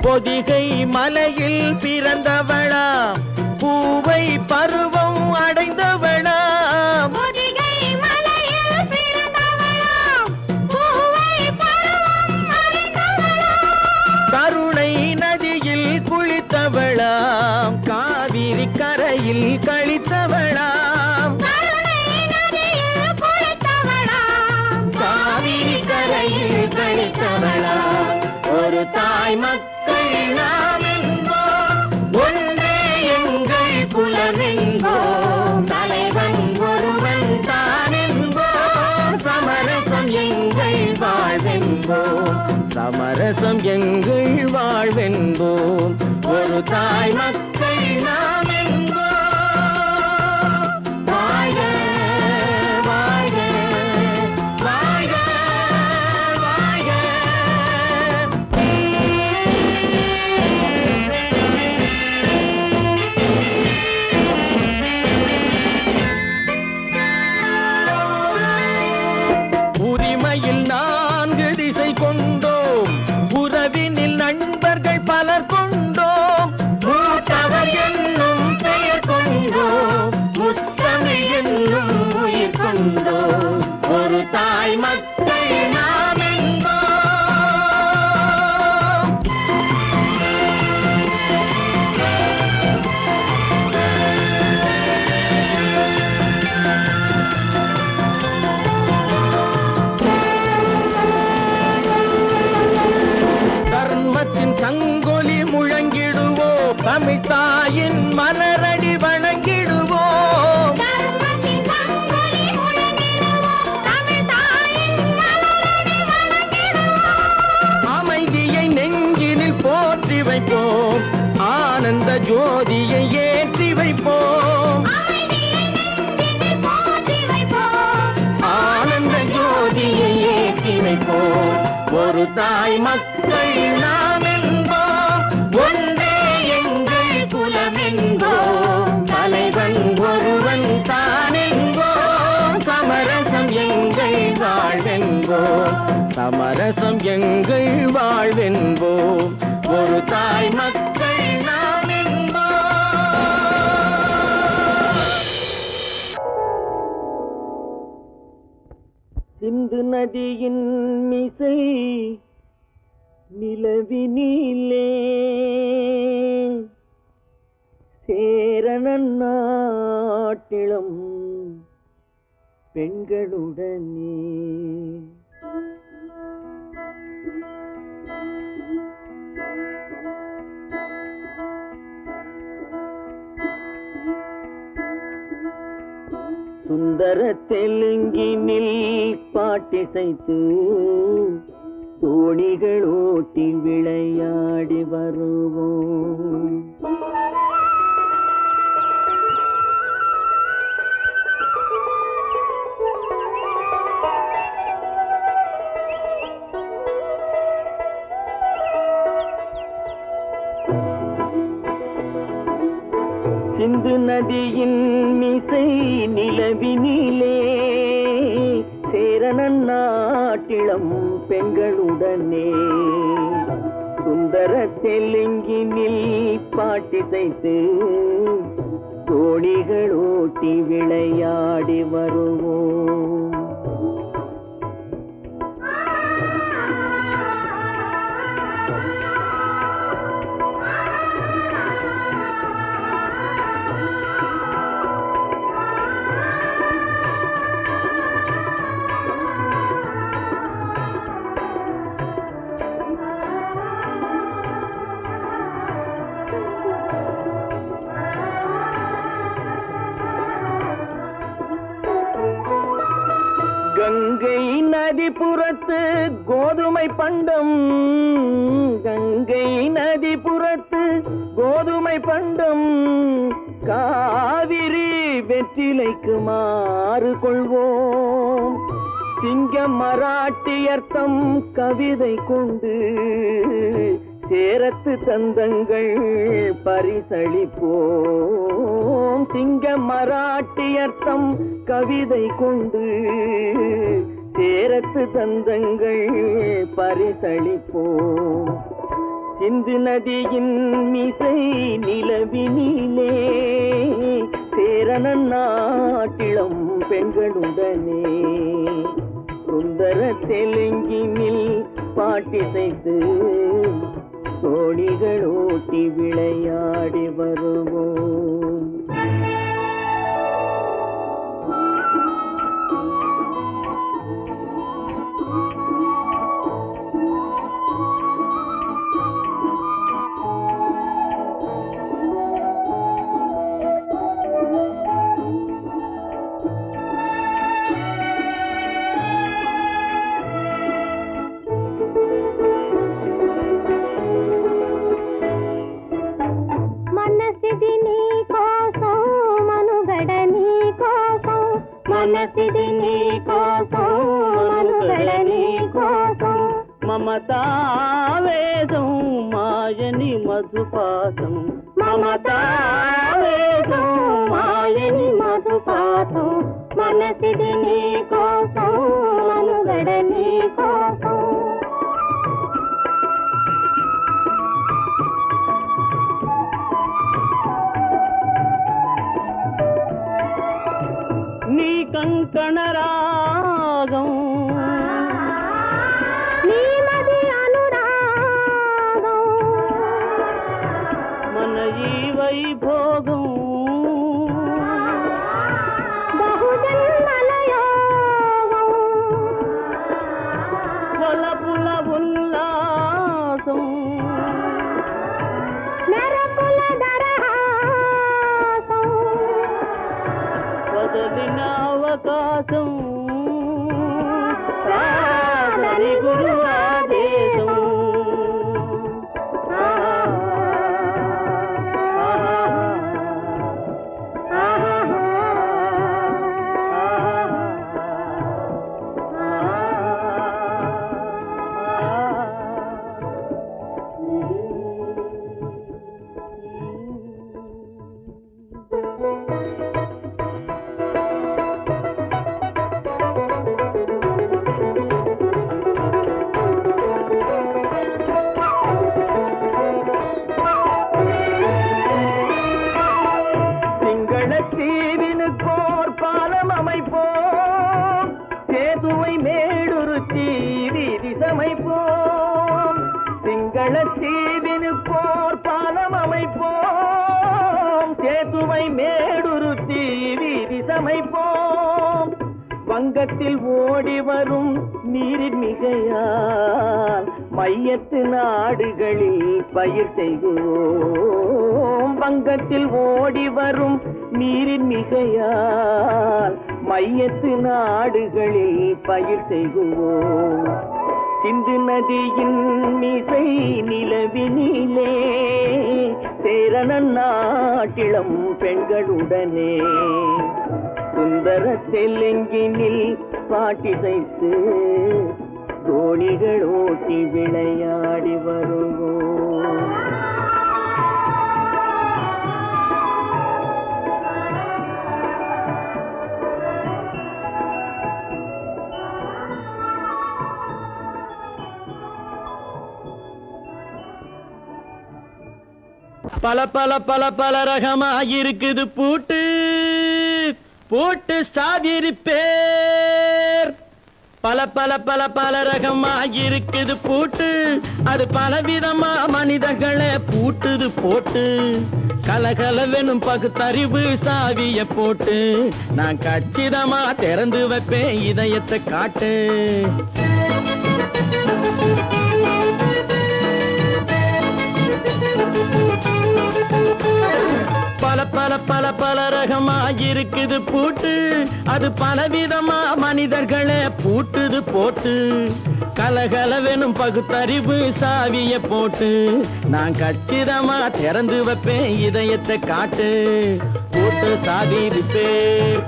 பொதிகை மலையில் பிறந்தவளா, பூவை பருவம் அடைந்தவளா, பொதிகை மலையில் பிறந்தவளா, பூவை பருவம் அடைந்தவளா, கருணை நதியில் குளித்தவளா, காவிரி கரையில் கழித்தவளா, கருணை நதியில் குளித்தவளா, காவிரி கரையில் கழித்தவளா. ஒரு தாய் மக்கள் நாம் என்போம், ஒன்றே எங்கள் குலம் என்போம், தலைவன் ஒருவன் தான் என்போம், சமரசம் எங்கள் வாழ்வென்போம், சமரசம் எங்கள் வாழ்வென்போம், ஒரு தாய் மக்கள் நாம் என்போம். வாழ்க வாழ்க வாழ்க வாழ்க. உரிமையில் 4 திசை கொண்டோம், உறவினில் நண்பர்கள் பலர் கொண்டோம், மூத்தவர் என்னும் பெயர் கொண்டோம், முத்தமிழ் என்னும் உயிர் கொண்டோம், ஒரு தாய் மக்கள் நாம் என்போம். தர்மத்தின் சங்கொலி முழங்கிடுவோம், தமிழ் தாயின் மலரடி வணங்கிடுவோம், தர்மத்தின் சங்கொலி முழங்கிடுவோம், தமிழ் தாயின் மலரடி வணங்கிடுவோம், அமைதியை நெஞ்சினில் போற்றி வைப்போம், ஆனந்த ஜோதியை ஏற்றி வைப்போம், அமைதியை நெஞ்சினில் போற்றி வைப்போம், ஆனந்த ஜோதியை ஏற்றி வைப்போம், ஒரு தாய் மக்கள் நாம் என்போம், ஒன்றே எங்கள் குலம் என்போம், தலைவன் ஒருவன் தான் என்போம், சமரசம் எங்கள் வாழ்வென்போம், சமரசம் எங்கள் வாழ்வென்போம், ஒரு தாய் மக்கள் நாம் என்போம். சிந்து நதியின் மிசை நிலவினிலே சேரணன் நாட்டிலும் பெண்களுடனே. சுந்தர தெலுங்கினில் பாட்டிசைத்து தோணிகள் ஓட்டி விளையாடி வருவோம். சிந்து நதியின் மிசை நிலவினிலே சேரணன் நாட்டிளம் பெண்களுடனே சுந்தர தெலுங்கினில் பாட்டிசைத்து தோணிகள் ஓட்டி விளையாடி வருவோம். கங்கை நதிபுறத்து கோதுமை பண்டம், கங்கை நதிபுறத்து கோதுமை பண்டம், காவிரி வெற்றிலைக்கு மாறு கொள்வோம். சிங்கம் மராட்டியர்த்தம் கவிதை கொண்டு சேரத்து தந்தங்கள் பரிசளிப்போம். சிங்கம் மராட்டியர்த்தம் கவிதை கொண்டு சேரத்து தந்தங்கள் பரிசளிப்போம். சிந்து நதியின் மிசை நிலவினிலே சேரணன் நாட்டிளம் பெண்களுடனே சுந்தர தெலுங்கினில் பாட்டிசைத்து தோணிகள் ஓட்டி விளையாடி வருவோம். మనసిది నీ కోసం మనుగడ నీ కోసం మమతావేదం మాయని మధుపాసం మమతావేదం మాయని మధుపాసం మనసిది నీ కోసం మనుగడ నీ కోసం నీ కంకణ రాగం నీ మది అనురాగం మన ఈ వైభోగం బహుజన్మల యోగం వలపుల ఉల్లాసం మెరపుల దరహాసం వదలిన అవకాశం కాదని గురు ఆదేశం சிங்களத்தீவினுக்கோர் பாலம் அமைப்போம் சேதுவை மேடுருத்தி வீதி சமைப்போம் சிங்களத்தீவினுக்கோர் பாலம் அமைப்போம் சேதுவை மேடுருத்தி வீதி சமைப்போம் வங்கத்தில் ஓடி வரும் நீரின் மிகையால் மையத்து நாடுகளில் பயிர் செய்குவோம். வங்கத்தில் ஓடி வரும் நீரின் மிகையால் மையத்து நாடுகளில் பயிர் செய்குவோம். சிந்து நதியின் மிசை நிலவினிலே சேரண நாட்டிளம் பெண்களுடனே சுந்தர தெலுங்கினில் பாட்டிசைத்து தோணிகள் ஓட்டி விளையாடி வருவோம். பல பல பல பல ரகமாயிருக்குது பூட்டு பூட்டு சாதிருப்பேர். பல பல பல பல ரகமாயிருக்குது பூட்டு அது பலவிதமா மனிதர்களை பூட்டுது போட்டு கலகலவெனும் பகுத்தறிவு சாவிய போட்டு நான் கச்சிதமா திறந்து வைப்பேன் இதயத்தை காட்டு. பல பல பல பல ரகமாயிருக்குது பூட்டு அது பலவிதமா மனிதர்களை பூட்டுது போட்டு கலகலவெனும் பகுத்தறிவு சாவிய போட்டு நான் கச்சிதமா திறந்து வைப்பேன் இதயத்தை காட்டு. பூட்டு சாதிருப்பேர்.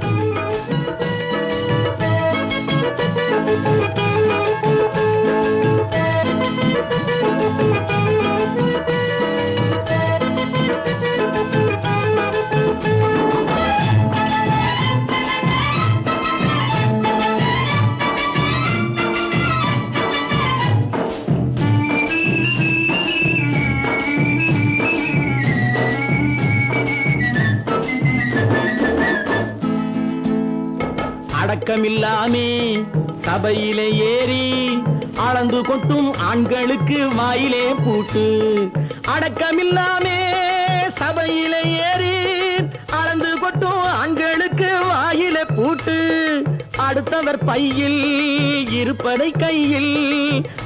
அடக்கமில்லாமே சபையிலே ஏறி அளந்து கொட்டும் ஆண்களுக்கு வாயிலே பூட்டு. அடக்கமில்லாமே சபையிலே ஏறி அளந்து கொட்டும் ஆண்களுக்கு வாயிலே பூட்டு. அடுத்தவர் பையில் இருப்பதை கையில்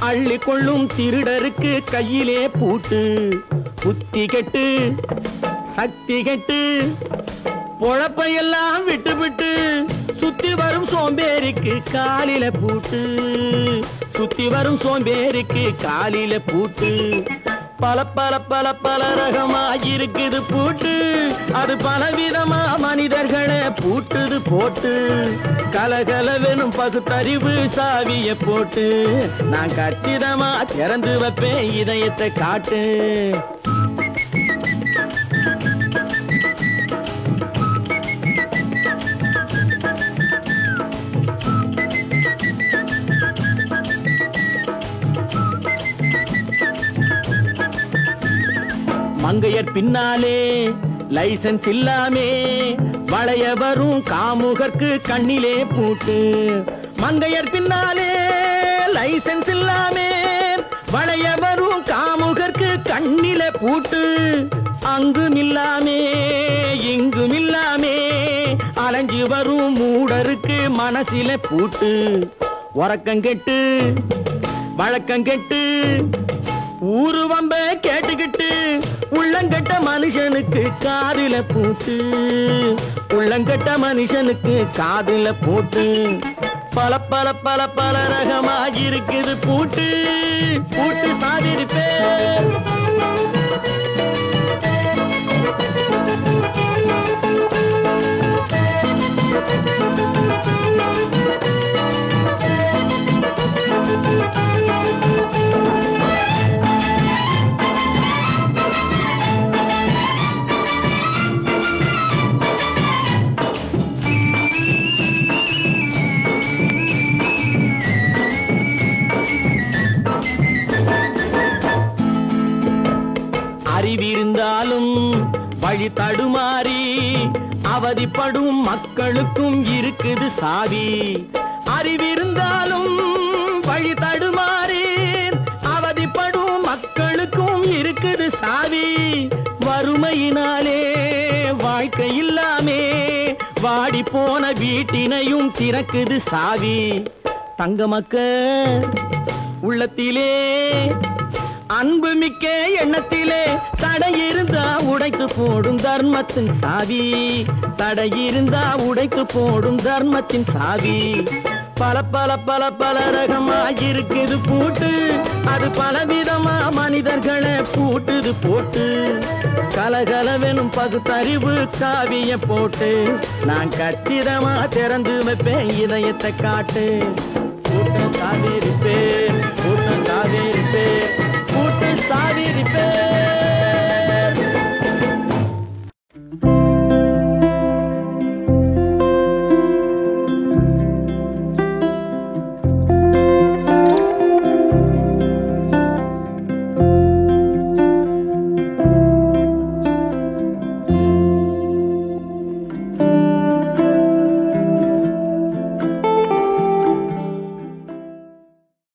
அள்ளி கொள்ளும் திருடருக்கு கையிலே பூட்டு. புத்தி கெட்டு சக்தி கெட்டு பொழப்பையெல்லாம் விட்டு விட்டு சுத்தி வரும் சோம்பேறிக்கு காலில பூட்டு. சுத்தி வரும் சோம்பேறிக்கு காலில பூட்டு. பல பல பல பல ரகமாயிருக்குது பூட்டு அது பலவிதமா மனிதர்களை பூட்டுது போட்டு கலகலவெனும் பகுத்தறிவு சாவிய போட்டு நான் கச்சிதமா திறந்து வைப்பேன் இதயத்தை காட்டு. மங்கையர் பின்னாலே லைசன்ஸ் இல்லாமே வளைய வரும் காமுகர்க்கு கண்ணிலே பூட்டு. மங்கையர் பின்னாலே லைசன்ஸ் இல்லாமே வளைய வரும் காமுகர்க்கு கண்ணிலே பூட்டு. அங்கும் இல்லாமே இங்கும் இல்லாமே அலைஞ்சு வரும் மூடருக்கு மனசிலே பூட்டு. உறக்கங்கெட்டு வழக்கங்கெட்டு ஊரு வம்ப கேட்டுக்கிட்டு உள்ளங்கட்ட மனுஷனுக்கு காதில பூட்டு. உள்ளங்கட்ட மனுஷனுக்கு காதில பூட்டு. பல பல பல பல ரகமாயிருக்குது பூட்டு பூட்டு சாதிருப்பேர். அறிவிருந்தாலும் வழி தடுமாறி அவதிப்படும் மக்களுக்கும் இருக்குது சாவி. அறிவிருந்தாலும் வழி தடுமாறி அவதிப்படும் மக்களுக்கும் இருக்குது சாவி. வறுமையினாலே வாழ்க்கை இல்லாமே வாடி போன வீட்டினையும் திறக்குது சாவி. தங்க மக்க உள்ளத்திலே அன்பு மிக்க எண்ணத்திலே தடையிருந்தா உடைத்து போடும் தர்மத்தின் சாவி. தடையிருந்தா உடைத்து போடும் தர்மத்தின் சாவி. பல பல பல பல ரகமாயிருக்குது பூட்டு, அது பலவிதமா மனிதர்களை பூட்டுது போட்டு. கலகலவெனும் பகுத்தறிவு காவிய போட்டு நான் கச்சிதமா திறந்து வைப்பேன் இதயத்தை காட்டு. கூட்டம் சாவிரிப்பேன், கூட்டம் சாவிரிப்பேன், கூட்டம் சாவிரிப்பேன்.